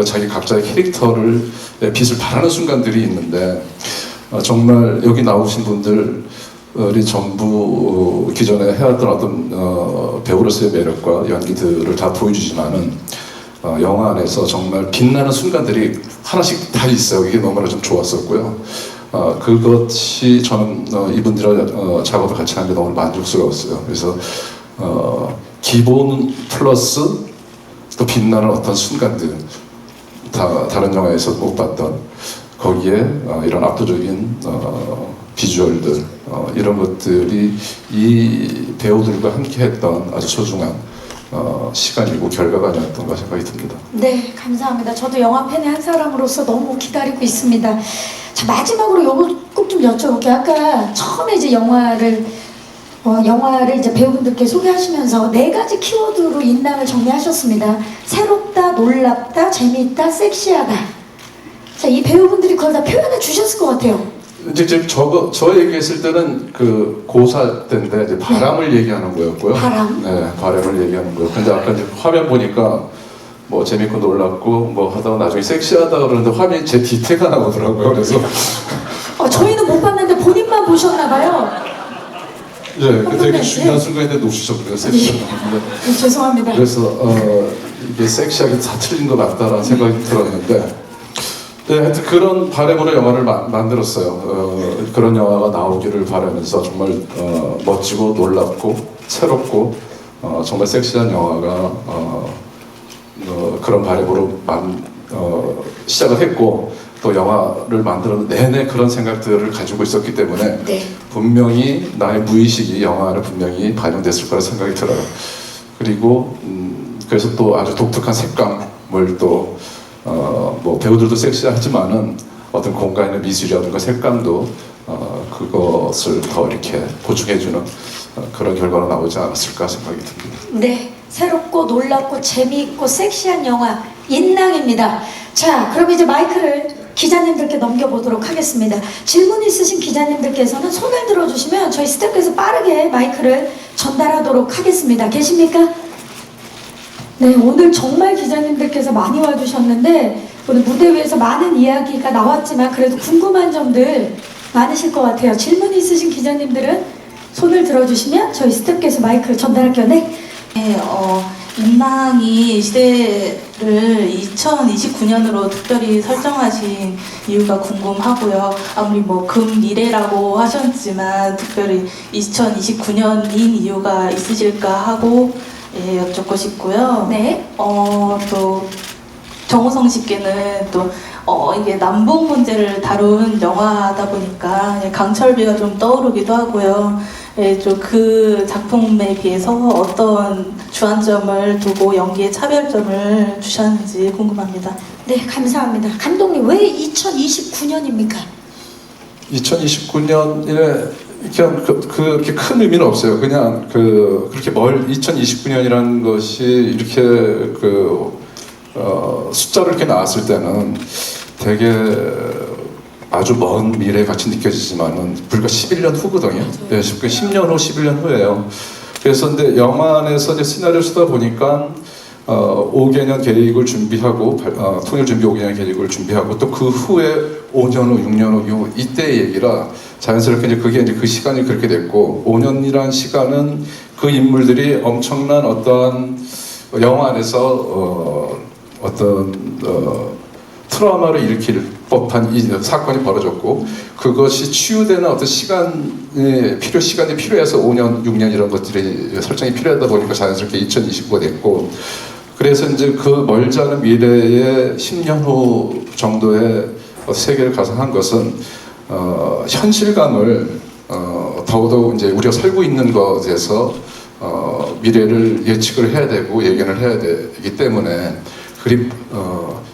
자기 각자의 캐릭터를 빛을 발하는 순간들이 있는데 정말 여기 나오신 분들이 전부 기존에 해왔던 어떤 배우로서의 매력과 연기들을 다 보여주지만은 영화 안에서 정말 빛나는 순간들이 하나씩 다 있어요. 이게 너무나 좀 좋았었고요. 그것이 저는 이분들과 작업을 같이 하는 게 너무 만족스러웠어요. 그래서 기본 플러스 또 빛나는 어떤 순간들, 다른 영화에서 못 봤던 거기에 이런 압도적인 비주얼들, 이런 것들이 이 배우들과 함께했던 아주 소중한 시간이고 결과가 아니었던가 생각이 듭니다. 네, 감사합니다. 저도 영화 팬의 한 사람으로서 너무 기다리고 있습니다. 자, 마지막으로 요거 꼭 좀 여쭤볼게요. 아까 처음에 이제 영화를 이제 배우분들께 소개하시면서 4가지 키워드로 인당을 정리하셨습니다. 새롭다, 놀랍다, 재미있다, 섹시하다. 자, 이 배우분들이 그걸 다 표현해 주셨을 것 같아요. 이제 저 얘기했을 때는 그 고사 때인데 이제 바람을 얘기하는 거였고요. 바람? 네, 바람을 얘기하는 거예요. 근데 아까 이제 화면 보니까 뭐 재밌고 놀랍고 뭐 하다가 나중에 섹시하다 그러는데 화면이 제 뒤태가 나오더라고요. 그래서 저희는 못 봤는데 본인만 보셨나 봐요. 예, 그 되게 중요한 순간인데 놓치셨고요. 섹시하다. 죄송합니다. 그래서 이게 섹시하게 다 틀린 것 같다라는 생각이 들었는데 네, 하여튼 그런 바람으로 영화를 만들었어요. 그런 영화가 나오기를 바라면서 정말 멋지고 놀랍고 새롭고 정말 섹시한 영화가 그런 바람으로 시작을 했고 또 영화를 만드는 내내 그런 생각들을 가지고 있었기 때문에 네. 분명히 나의 무의식이 영화를 분명히 반영됐을 거라 생각이 들어요. 그리고 그래서 또 아주 독특한 색감을 또 뭐 배우들도 섹시하지만은 어떤 공간의 미술이라든가 색감도 그것을 더 이렇게 보충해주는 그런 결과로 나오지 않았을까 생각이 듭니다. 네, 새롭고 놀랍고 재미있고 섹시한 영화 인낭입니다. 자, 그럼 이제 마이크를 기자님들께 넘겨보도록 하겠습니다. 질문 있으신 기자님들께서는 손을 들어주시면 저희 스태프께서 빠르게 마이크를 전달하도록 하겠습니다. 계십니까? 네, 오늘 정말 기자님들께서 많이 와주셨는데 오늘 무대 위에서 많은 이야기가 나왔지만 그래도 궁금한 점들 많으실 것 같아요. 질문 있으신 기자님들은 손을 들어주시면 저희 스태프께서 마이크를 전달할게요. 네. 네, 인망이 시대를 2029년으로 특별히 설정하신 이유가 궁금하고요. 아무리 뭐 금미래라고 하셨지만 특별히 2029년인 이유가 있으실까 하고 여쭙고 싶고요. 네. 또 정우성 씨께는 또 이게 남북 문제를 다룬 영화다 보니까 강철비가 좀 떠오르기도 하고요. 좀 그 작품에 비해서 어떤 주안점을 두고 연기의 차별점을 주셨는지 궁금합니다. 네, 감사합니다. 감독님, 왜 2029년입니까? 2029년에 그냥 그렇게 큰 의미는 없어요. 그냥 그렇게 2029년이라는 것이 이렇게 숫자를 이렇게 나왔을 때는 되게 아주 먼 미래 같이 느껴지지만은 불과 11년 후거든요. 네, 10년 후, 11년 후예요. 그래서 근데 영화 안에서 이제 시나리오 쓰다 보니까 5개년 계획을 준비하고 통일 준비 5개년 계획을 준비하고 또 그 후에 5년 후, 6년 후 이때의 얘기라 자연스럽게 이제 그게 이제 그 시간이 그렇게 됐고 5년이란 시간은 그 인물들이 엄청난 어떠한 영화 안에서 어떤 트라우마를 일으킬 법한 이 사건이 벌어졌고 그것이 치유되는 어떤 시간이 필요해서 5년, 6년 이런 것들이 설정이 필요하다 보니까 자연스럽게 2029가 됐고 그래서 이제 그 멀지 않은 미래의 10년 후 정도의 세계를 가상한 것은 현실감을 더더욱 이제 우리가 살고 있는 것에서 미래를 예측을 해야 되고 예견을 해야 되기 때문에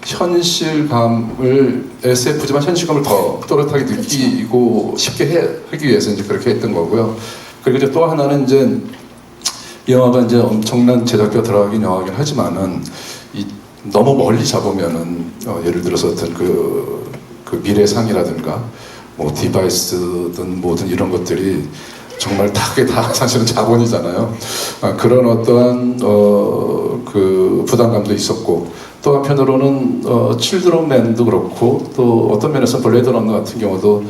현실감을 SF지만 현실감을 더 또렷하게 느끼고 쉽게 하기 위해서 이제 그렇게 했던 거고요. 그리고 이제 또 하나는 이제 이 영화가 이제 엄청난 제작비가 들어가긴 영화긴 하지만은 너무 멀리 잡으면은 예를 들어서 어떤 그 미래상이라든가 뭐 디바이스든 뭐든 이런 것들이 정말 그게 다 사실은 자본이잖아요. 그런 어떠한 그 부담감도 있었고 또 한편으로는 칠드런맨도 그렇고 또 어떤 면에서 블레이드 러너 같은 경우도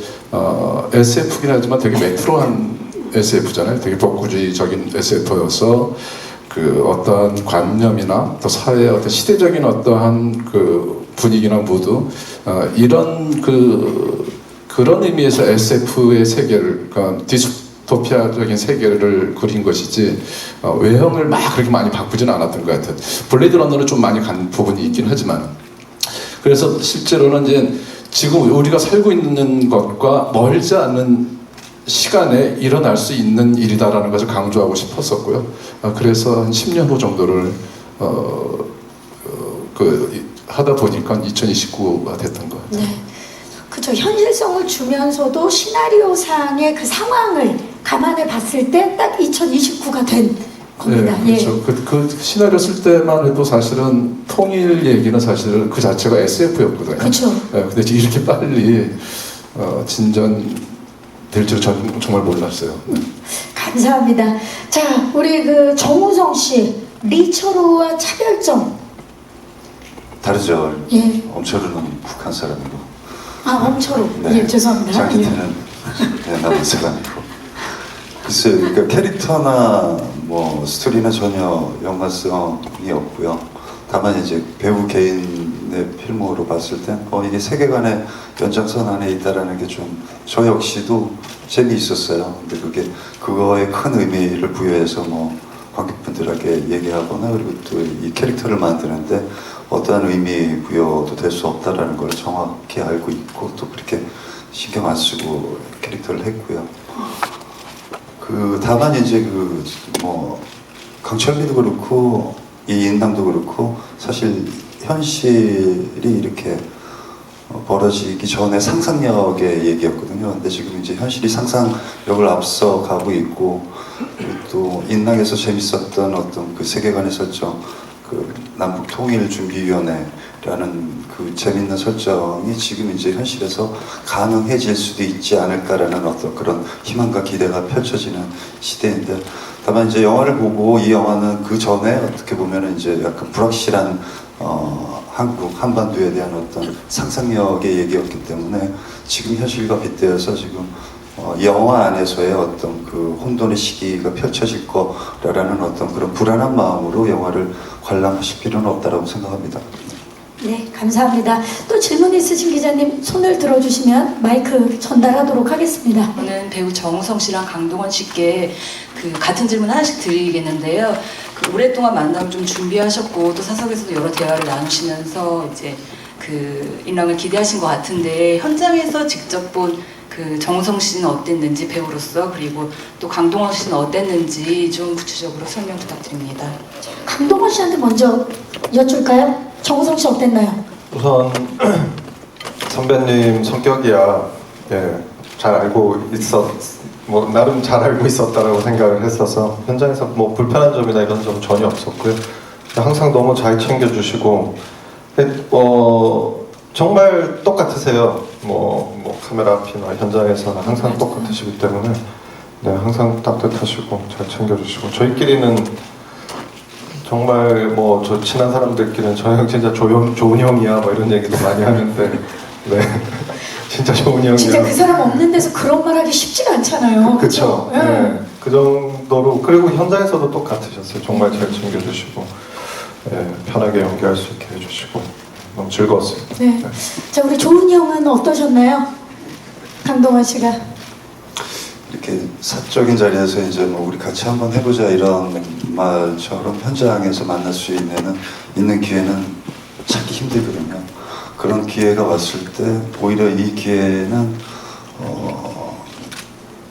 SF긴 하지만 되게 매트로한 SF잖아요. 되게 복구주의적인 SF여서 그 어떠한 관념이나 또 사회의 어떤 시대적인 어떠한 그 분위기나 무드 이런 그런 의미에서 SF의 세계를 그러니까 디스토피아적인 세계를 그린 것이지 외형을 막 그렇게 많이 바꾸지는 않았던 것 같아요. 블레이드 러너는 좀 많이 간 부분이 있긴 하지만 그래서 실제로는 이제 지금 우리가 살고 있는 것과 멀지 않은 시간에 일어날 수 있는 일이다라는 것을 강조하고 싶었었고요. 그래서 한 10년 후 정도를 하다 보니까 2029가 됐던 것 같아요. 네. 그렇죠. 현실성을 주면서도 시나리오상의 그 상황을 감안해 봤을 때 딱 2029가 된 겁니다. 네, 그렇죠. 그 시나리오 쓸 때만 해도 사실은 통일 얘기는 사실은 그 자체가 SF였거든요. 그렇죠. 네, 근데 이렇게 빨리 진전될 줄 저는 정말 몰랐어요. 네. 감사합니다. 자, 우리 그 정우성 씨, 리처로와 차별점. 다르죠. 예. 엄철우는 북한 사람이고 엄처로. 네. 예, 죄송합니다. 장기태는 남한 사람이고 글쎄요. 그러니까 캐릭터나 뭐 스토리나 전혀 연관성이 없고요. 다만 이제 배우 개인의 필모로 봤을 땐 이게 세계관의 연장선 안에 있다라는 게 좀 저 역시도 재미있었어요. 근데 그거에 큰 의미를 부여해서 뭐 관객분들에게 얘기하거나 그리고 또 이 캐릭터를 만드는데 어떠한 의미 부여도 될 수 없다라는 걸 정확히 알고 있고 또 그렇게 신경 안 쓰고 캐릭터를 했고요. 다만 이제 뭐 강철미도 그렇고 이인남도 그렇고 사실 현실이 이렇게 벌어지기 전에 상상력의 얘기였거든요. 근데 지금 이제 현실이 상상력을 앞서 가고 있고 또 인랑에서 재밌었던 어떤 그 세계관의 설정, 그 남북통일준비위원회라는 그 재밌는 설정이 지금 이제 현실에서 가능해질 수도 있지 않을까라는 어떤 그런 희망과 기대가 펼쳐지는 시대인데 다만 이제 영화를 보고 이 영화는 그 전에 어떻게 보면은 이제 약간 불확실한 한국 한반도에 대한 어떤 상상력의 얘기였기 때문에 지금 현실과 빗대어서 지금 영화 안에서의 어떤 그 혼돈의 시기가 펼쳐질 거라는 어떤 그런 불안한 마음으로 영화를 관람하실 필요는 없다라고 생각합니다. 네, 감사합니다. 또 질문 있으신 기자님 손을 들어주시면 마이크 전달하도록 하겠습니다. 저는 배우 정우성 씨랑 강동원 씨께 같은 질문 하나씩 드리겠는데요. 오랫동안 만남을 좀 준비하셨고 또 사석에서도 여러 대화를 나누시면서 이제 인랑을 기대하신 것 같은데 현장에서 직접 본 정우성 씨는 어땠는지 배우로서 그리고 또 강동원 씨는 어땠는지 좀 구체적으로 설명 부탁드립니다. 강동원 씨한테 먼저 여쭐까요? 정우성 씨 어땠나요? 우선 선배님 성격이야 잘 알고 뭐 나름 잘 알고 있었다라고 생각을 했어서 현장에서 뭐 불편한 점이나 이런 점은 전혀 없었고요. 항상 너무 잘 챙겨주시고 정말 똑같으세요. 뭐 카메라 앞이나 현장에서는 항상 똑같으시기 때문에 항상 따뜻하시고 잘 챙겨주시고 저희끼리는 정말 뭐 저 친한 사람들끼리는 저 형 진짜 좋은 형이야 뭐 이런 얘기도 많이 하는데 진짜 좋은 형이야. 진짜 그 사람 없는 데서 그런 말 하기 쉽지가 않잖아요. 그렇죠. 네. 그 정도로 그리고 현장에서도 똑같으셨어요. 정말 잘 챙겨주시고 편하게 연기할 수 있게 해주시고 너무 즐거웠습니다. 네. 자, 우리 조은이 형은 어떠셨나요? 강동원 씨가. 이렇게 사적인 자리에서 이제 뭐 우리 같이 한번 해보자 이런 말처럼 현장에서 만날 수 있는 기회는 찾기 힘들거든요. 그런 기회가 왔을 때 오히려 이 기회는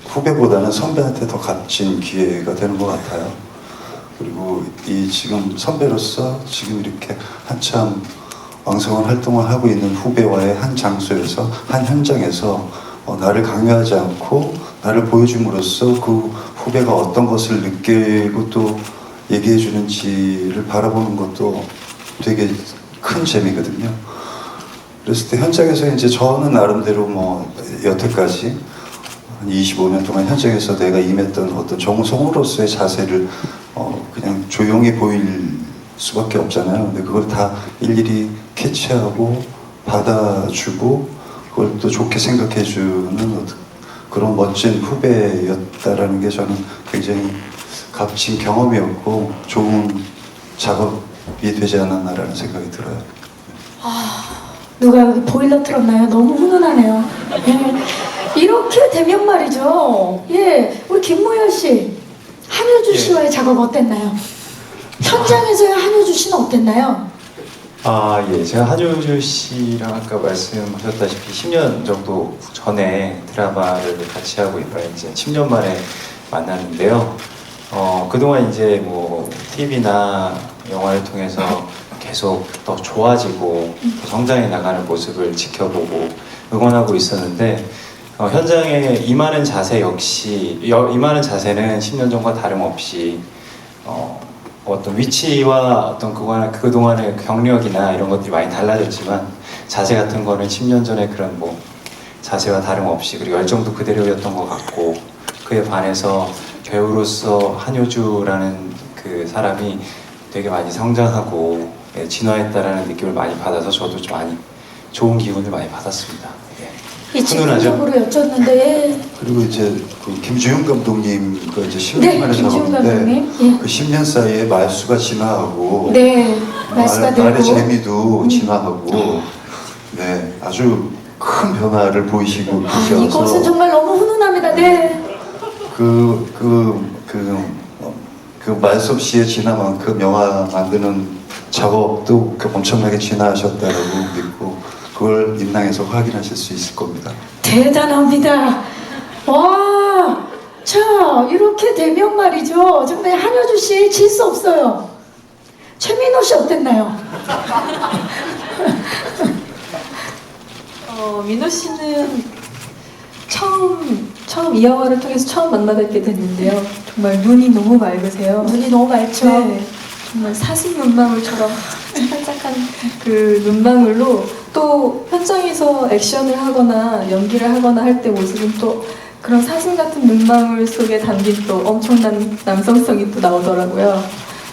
후배보다는 선배한테 더 값진 기회가 되는 것 같아요. 그리고 이 지금 선배로서 지금 이렇게 한참 왕성한 활동을 하고 있는 후배와의 한 장소에서 한 현장에서 나를 강요하지 않고 나를 보여줌으로써 그 후배가 어떤 것을 느끼고 또 얘기해 주는지를 바라보는 것도 되게 큰 재미거든요. 그랬을 때 현장에서 이제 저는 나름대로 뭐 여태까지 한 25년 동안 현장에서 내가 임했던 어떤 정성으로서의 자세를 그냥 조용히 보일 수밖에 없잖아요. 근데 그걸 다 일일이 캐치하고 받아주고 그걸 또 좋게 생각해주는 그런 멋진 후배였다라는 게 저는 굉장히 값진 경험이었고 좋은 작업이 되지 않았나라는 생각이 들어요. 누가 여기 보일러 틀었나요? 너무 훈훈하네요. 예. 이렇게 되면 말이죠. 예, 우리 김무열 씨, 한효주 씨와의 작업 어땠나요? 현장에서의 한효주 씨는 어땠나요? 예. 제가 한효주 씨랑 아까 말씀하셨다시피 10년 정도 전에 드라마를 같이 하고 이제 10년 만에 만났는데요. 그동안 이제 뭐 TV나 영화를 통해서 계속 더 좋아지고 더 성장해 나가는 모습을 지켜보고 응원하고 있었는데 현장에 임하는 자세 역시 임하는 자세는 10년 전과 다름없이 어떤 위치와 어떤 그동안의 경력이나 이런 것들이 많이 달라졌지만 자세 같은 거는 10년 전에 그런 뭐 자세와 다름없이 그리고 열정도 그대로였던 것 같고 그에 반해서 배우로서 한효주라는 그 사람이 되게 많이 성장하고 진화했다라는 느낌을 많이 받아서 저도 좀 많이 좋은 기운을 많이 받았습니다. 이 직접적으로 여쭸는데 예. 그리고 이제 그 김주영 감독님과 이제 10년 네, 만에 김주영 작업인데 감독님. 예. 그 10년 사이에 말수가 진화하고 네, 말수가 말의 늘고 재미도 진화하고 네 아주 큰 변화를 보이시고 계셔서 이것은 정말 너무 훈훈합니다. 네. 그 말솜씨의 진화만큼 영화 만드는 작업도 엄청나게 진화하셨다고 믿고 그걸 임랑에서 확인하실 수 있을 겁니다. 대단합니다. 와, 자 이렇게 되면 말이죠. 정말 한효주 씨 질 수 없어요. 최민호 씨 어땠나요? 민호 씨는 처음 이 영화를 통해서 처음 만나뵙게 됐는데요. 정말 눈이 너무 맑으세요. 눈이 너무 맑죠. 네, 정말 사슴 눈망울처럼 반짝반짝한 그 눈망울로 또 현장에서 액션을 하거나 연기를 하거나 할 때 모습은 또 그런 사슴 같은 눈망울 속에 담긴 또 엄청난 남성성이 또 나오더라고요.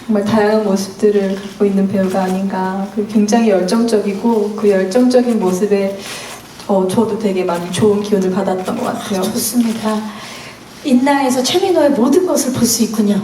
정말 다양한 모습들을 갖고 있는 배우가 아닌가. 굉장히 열정적이고 그 열정적인 모습에 저도 되게 많이 좋은 기운을 받았던 것 같아요. 좋습니다. 인나에서 최민호의 모든 것을 볼 수 있군요.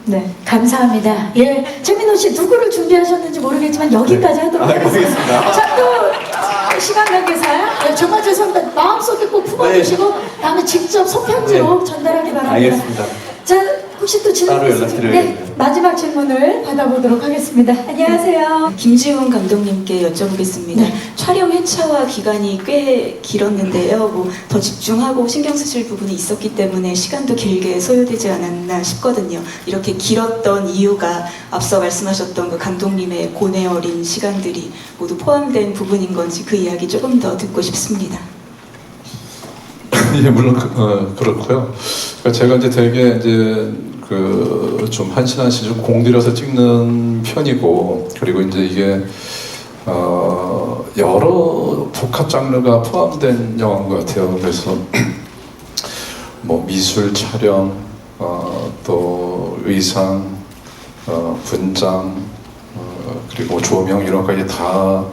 네. 감사합니다. 예, 최민호 씨 누구를 준비하셨는지 모르겠지만 여기까지 하도록 하겠습니다. 자, 또 시간 관계상 정말 죄송합니다. 마음속에 꼭 품어주시고 다음에 직접 손편지로 전달하기 바랍니다. 알겠습니다. 자, 혹시 또 질문 따로 있으시면 연락드려야겠네요. 마지막 질문을 받아보도록 하겠습니다. 안녕하세요. 김지훈 감독님께 여쭤보겠습니다. 네. 촬영 회차와 기간이 꽤 길었는데요. 뭐 더 집중하고 신경 쓰실 부분이 있었기 때문에 시간도 길게 소요되지 않았나 싶거든요. 이렇게 길었던 이유가 앞서 말씀하셨던 그 감독님의 고뇌 어린 시간들이 모두 포함된 부분인 건지 그 이야기 조금 더 듣고 싶습니다. 예, 물론 그렇고요. 그러니까 제가 이제 되게 이제 그 좀 한시한시 좀 공들여서 찍는 편이고 그리고 이제 이게 여러 복합 장르가 포함된 영화인 것 같아요. 그래서 뭐 미술 촬영, 또 의상, 분장, 그리고 조명 이런 것까지 다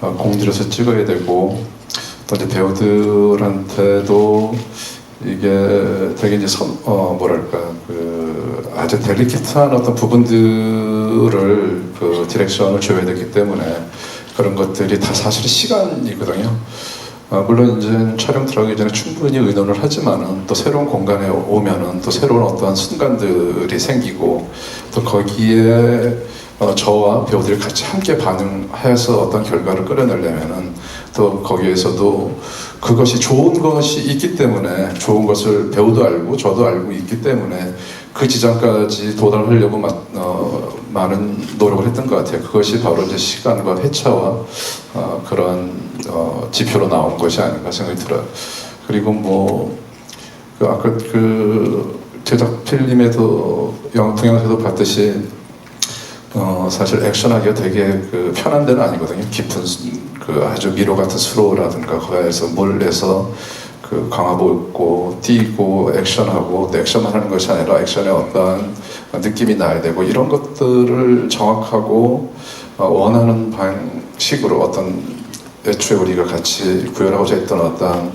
공들여서 찍어야 되고 또 이제 배우들한테도 이게 되게 이제 뭐랄까 그 아주 델리케이트한 어떤 부분들을 그 디렉션을 줘야 되기 때문에 그런 것들이 다 사실 시간이거든요. 물론 이제 촬영 들어가기 전에 충분히 의논을 하지만은 또 새로운 공간에 오면은 또 새로운 어떠한 순간들이 생기고 또 거기에 저와 배우들이 같이 함께 반응해서 어떤 결과를 끌어내려면은 또 거기에서도 그것이 좋은 것이 있기 때문에 좋은 것을 배우도 알고 저도 알고 있기 때문에 그 지점까지 도달하려고 많은 노력을 했던 것 같아요. 그것이 바로 이제 시간과 회차와 그런 지표로 나온 것이 아닌가 생각이 들어요. 그리고 아까 그 제작 필름에도 동영상에도 봤듯이 사실 액션하기가 되게 그 편한 데는 아니거든요. 깊은 그 아주 미로 같은 수로라든가 거기에서 몰래서 그 강화복 입고 뛰고 액션하고 또 액션만 하는 것이 아니라 액션에 어떤 느낌이 나야 되고 이런 것들을 정확하고 원하는 방식으로 어떤 애초에 우리가 같이 구현하고자 했던 어떤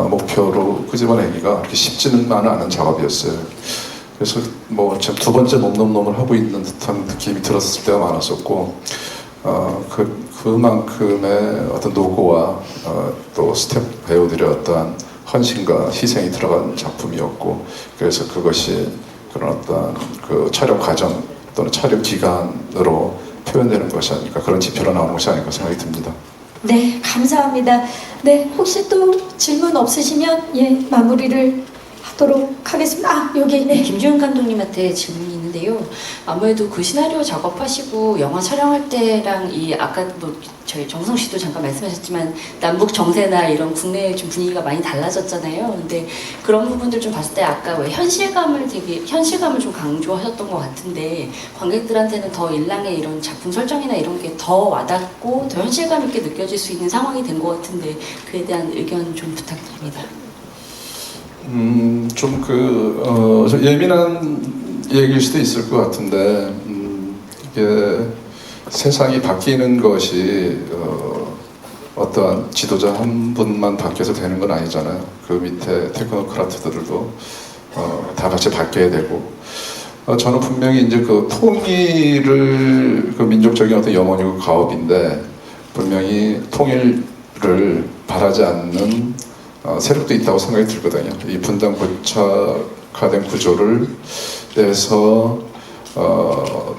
목표로 끄집어내기가 그렇게 쉽지는 않은 작업이었어요. 그래서 지금 두 번째 놈놈놈을 하고 있는 듯한 느낌이 들었을 때가 많았었고 그만큼의 어떤 노고와 또 스텝 배우들의 어떠한 헌신과 희생이 들어간 작품이었고 그래서 그것이 그런 어떤 그 촬영 과정 또는 촬영 기간으로 표현되는 것이 아닐까 그런 지표로 나오는 것이 아닐까 생각이 듭니다. 네, 감사합니다. 네, 혹시 또 질문 없으시면 마무리를 하도록 하겠습니다. 여기 네. 김주현 감독님한테 질문이 있는데요. 아무래도 그 시나리오 작업하시고 영화 촬영할 때랑 아까 저희 정성 씨도 잠깐 말씀하셨지만 남북 정세나 이런 국내의 좀 분위기가 많이 달라졌잖아요. 근데 그런 부분들 좀 봤을 때 아까 왜 현실감을 좀 강조하셨던 것 같은데 관객들한테는 더 일랑의 이런 작품 설정이나 이런 게 더 와닿고 더 현실감 있게 느껴질 수 있는 상황이 된 것 같은데 그에 대한 의견 좀 부탁드립니다. 좀 좀 예민한 얘기일 수도 있을 것 같은데 이게 세상이 바뀌는 것이 어떠한 지도자 한 분만 바뀌어서 되는 건 아니잖아요. 그 밑에 테크노크라트들도 다 같이 바뀌어야 되고 저는 분명히 이제 그 통일을 그 민족적인 어떤 염원이고 가업인데 분명히 통일을 바라지 않는 세력도 있다고 생각이 들거든요. 이 분단 고착화된 구조를 내서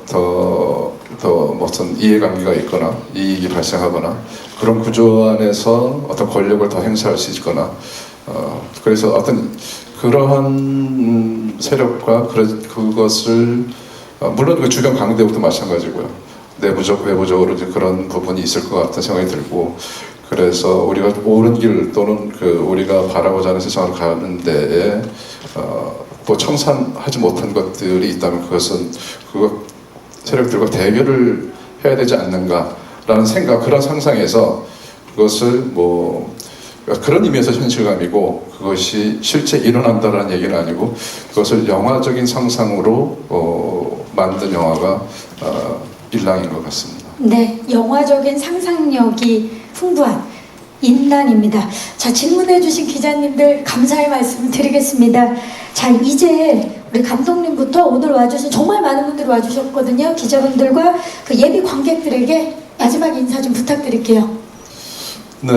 더 무슨 이해관계가 있거나 이익이 발생하거나 그런 구조 안에서 어떤 권력을 더 행사할 수 있거나 그래서 어떤 그러한 세력과 그것을 물론 그 주변 강대국도 마찬가지고요. 외부적으로 이제 그런 부분이 있을 것 같은 생각이 들고 그래서 우리가 옳은 길 또는 우리가 바라고자 하는 세상으로 가는 데에 또 청산하지 못한 것들이 있다면 그것은 세력들과 대결을 해야 되지 않는가라는 생각, 그런 상상에서 그것을 그런 의미에서 현실감이고 그것이 실제 일어난다라는 얘기는 아니고 그것을 영화적인 상상으로 만든 영화가 일랑인 것 같습니다. 네, 영화적인 상상력이 풍부한 인난입니다. 자, 질문해주신 기자님들 감사의 말씀을 드리겠습니다. 자, 이제 우리 감독님부터 오늘 와주신 정말 많은 분들이 와주셨거든요. 기자분들과 그 예비 관객들에게 마지막 인사 좀 부탁드릴게요. 네,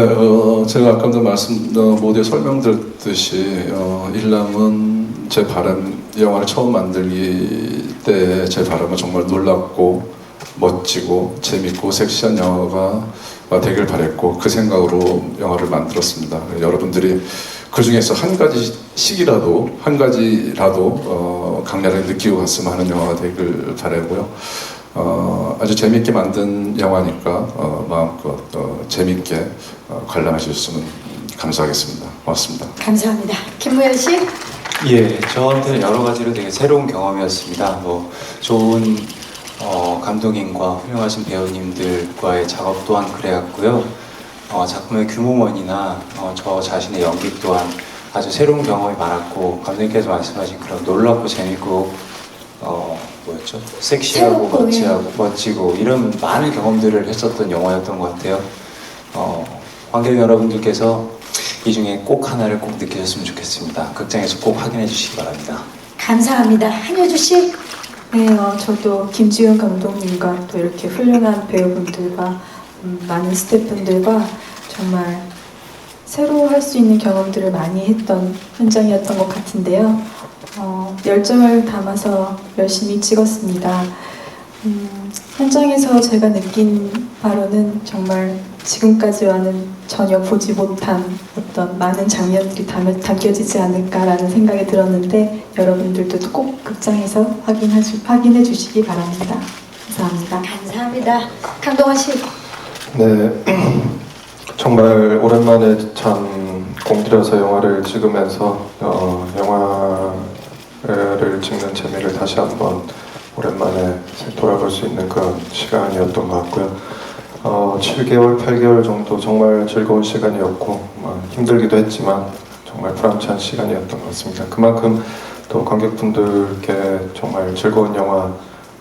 제가 아까도 모두에 설명드렸듯이 일랑은 제 바람, 영화를 처음 만들기 때 제 바람은 정말 놀랍고 멋지고 재밌고 섹시한 영화가 되길 바랬고 그 생각으로 영화를 만들었습니다. 여러분들이 그 중에서 한 가지라도 강렬하게 느끼고 갔으면 하는 영화가 되길 바라고요. 아주 재밌게 만든 영화니까 마음껏 재밌게 관람하셨으면 감사하겠습니다. 고맙습니다. 감사합니다. 김무현 씨. 예, 저한테는 여러 가지로 되게 새로운 경험이었습니다. 좋은 감독님과 훌륭하신 배우님들과의 작업 또한 그래왔고요. 작품의 규모만이나 저 자신의 연기 또한 아주 새로운 경험이 많았고 감독님께서 말씀하신 그런 놀랍고 재밌고 섹시하고 멋지고 이런 많은 경험들을 했었던 영화였던 것 같아요. 관객 여러분들께서 이 중에 꼭 하나를 꼭 느끼셨으면 좋겠습니다. 극장에서 꼭 확인해 주시기 바랍니다. 감사합니다. 한효주 씨. 네, 저도 김지훈 감독님과 또 이렇게 훌륭한 배우분들과 많은 스태프분들과 정말 새로 할 수 있는 경험들을 많이 했던 현장이었던 것 같은데요. 열정을 담아서 열심히 찍었습니다. 현장에서 제가 느낀 바로는 정말 지금까지와는 전혀 보지 못한 어떤 많은 장면들이 담겨지지 않을까라는 생각이 들었는데 여러분들도 꼭 극장에서 확인해 주시기 바랍니다. 감사합니다. 감사합니다. 강동원 씨. 네, 정말 오랜만에 참 공들여서 영화를 찍으면서 영화를 찍는 재미를 다시 한번 오랜만에 돌아볼 수 있는 그런 시간이었던 것 같고요. 7개월, 8개월 정도 정말 즐거운 시간이었고 힘들기도 했지만 정말 보람찬 시간이었던 것 같습니다. 그만큼 또 관객분들께 정말 즐거운 영화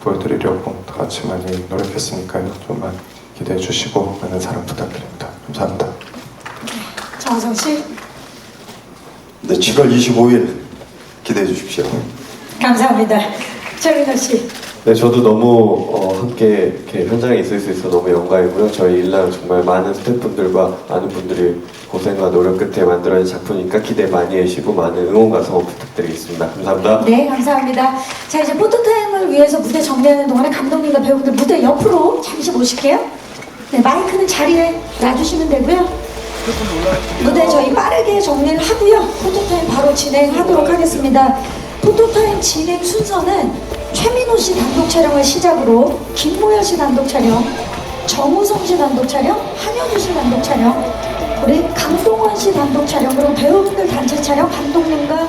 보여드리려고 다 같이 많이 노력했으니까요. 좀만 기대해 주시고 많은 사랑 부탁드립니다. 감사합니다. 정우성 씨. 네, 7월 25일 기대해 주십시오. 감사합니다. 최민호 씨. 네, 저도 너무 함께 이렇게 현장에 있을 수 있어 너무 영광이고요. 저희 일랑 정말 많은 스태프분들과 많은 분들이 고생과 노력 끝에 만들어낸 작품이니까 기대 많이 해주시고 많은 응원과 성원 부탁드리겠습니다. 감사합니다. 네, 감사합니다. 자, 이제 포토타임을 위해서 무대 정리하는 동안에 감독님과 배우분들 무대 옆으로 잠시 모실게요. 네, 마이크는 자리에 놔주시면 되고요. 무대 저희 빠르게 정리를 하고요. 포토타임 바로 진행하도록 하겠습니다. 포토타임 진행 순서는 최민호 씨 단독 촬영을 시작으로 김모열 씨 단독 촬영, 정우성 씨 단독 촬영, 한효주 씨 단독 촬영, 우리 강동원 씨 단독 촬영, 그리고 배우분들 단체 촬영, 감독님과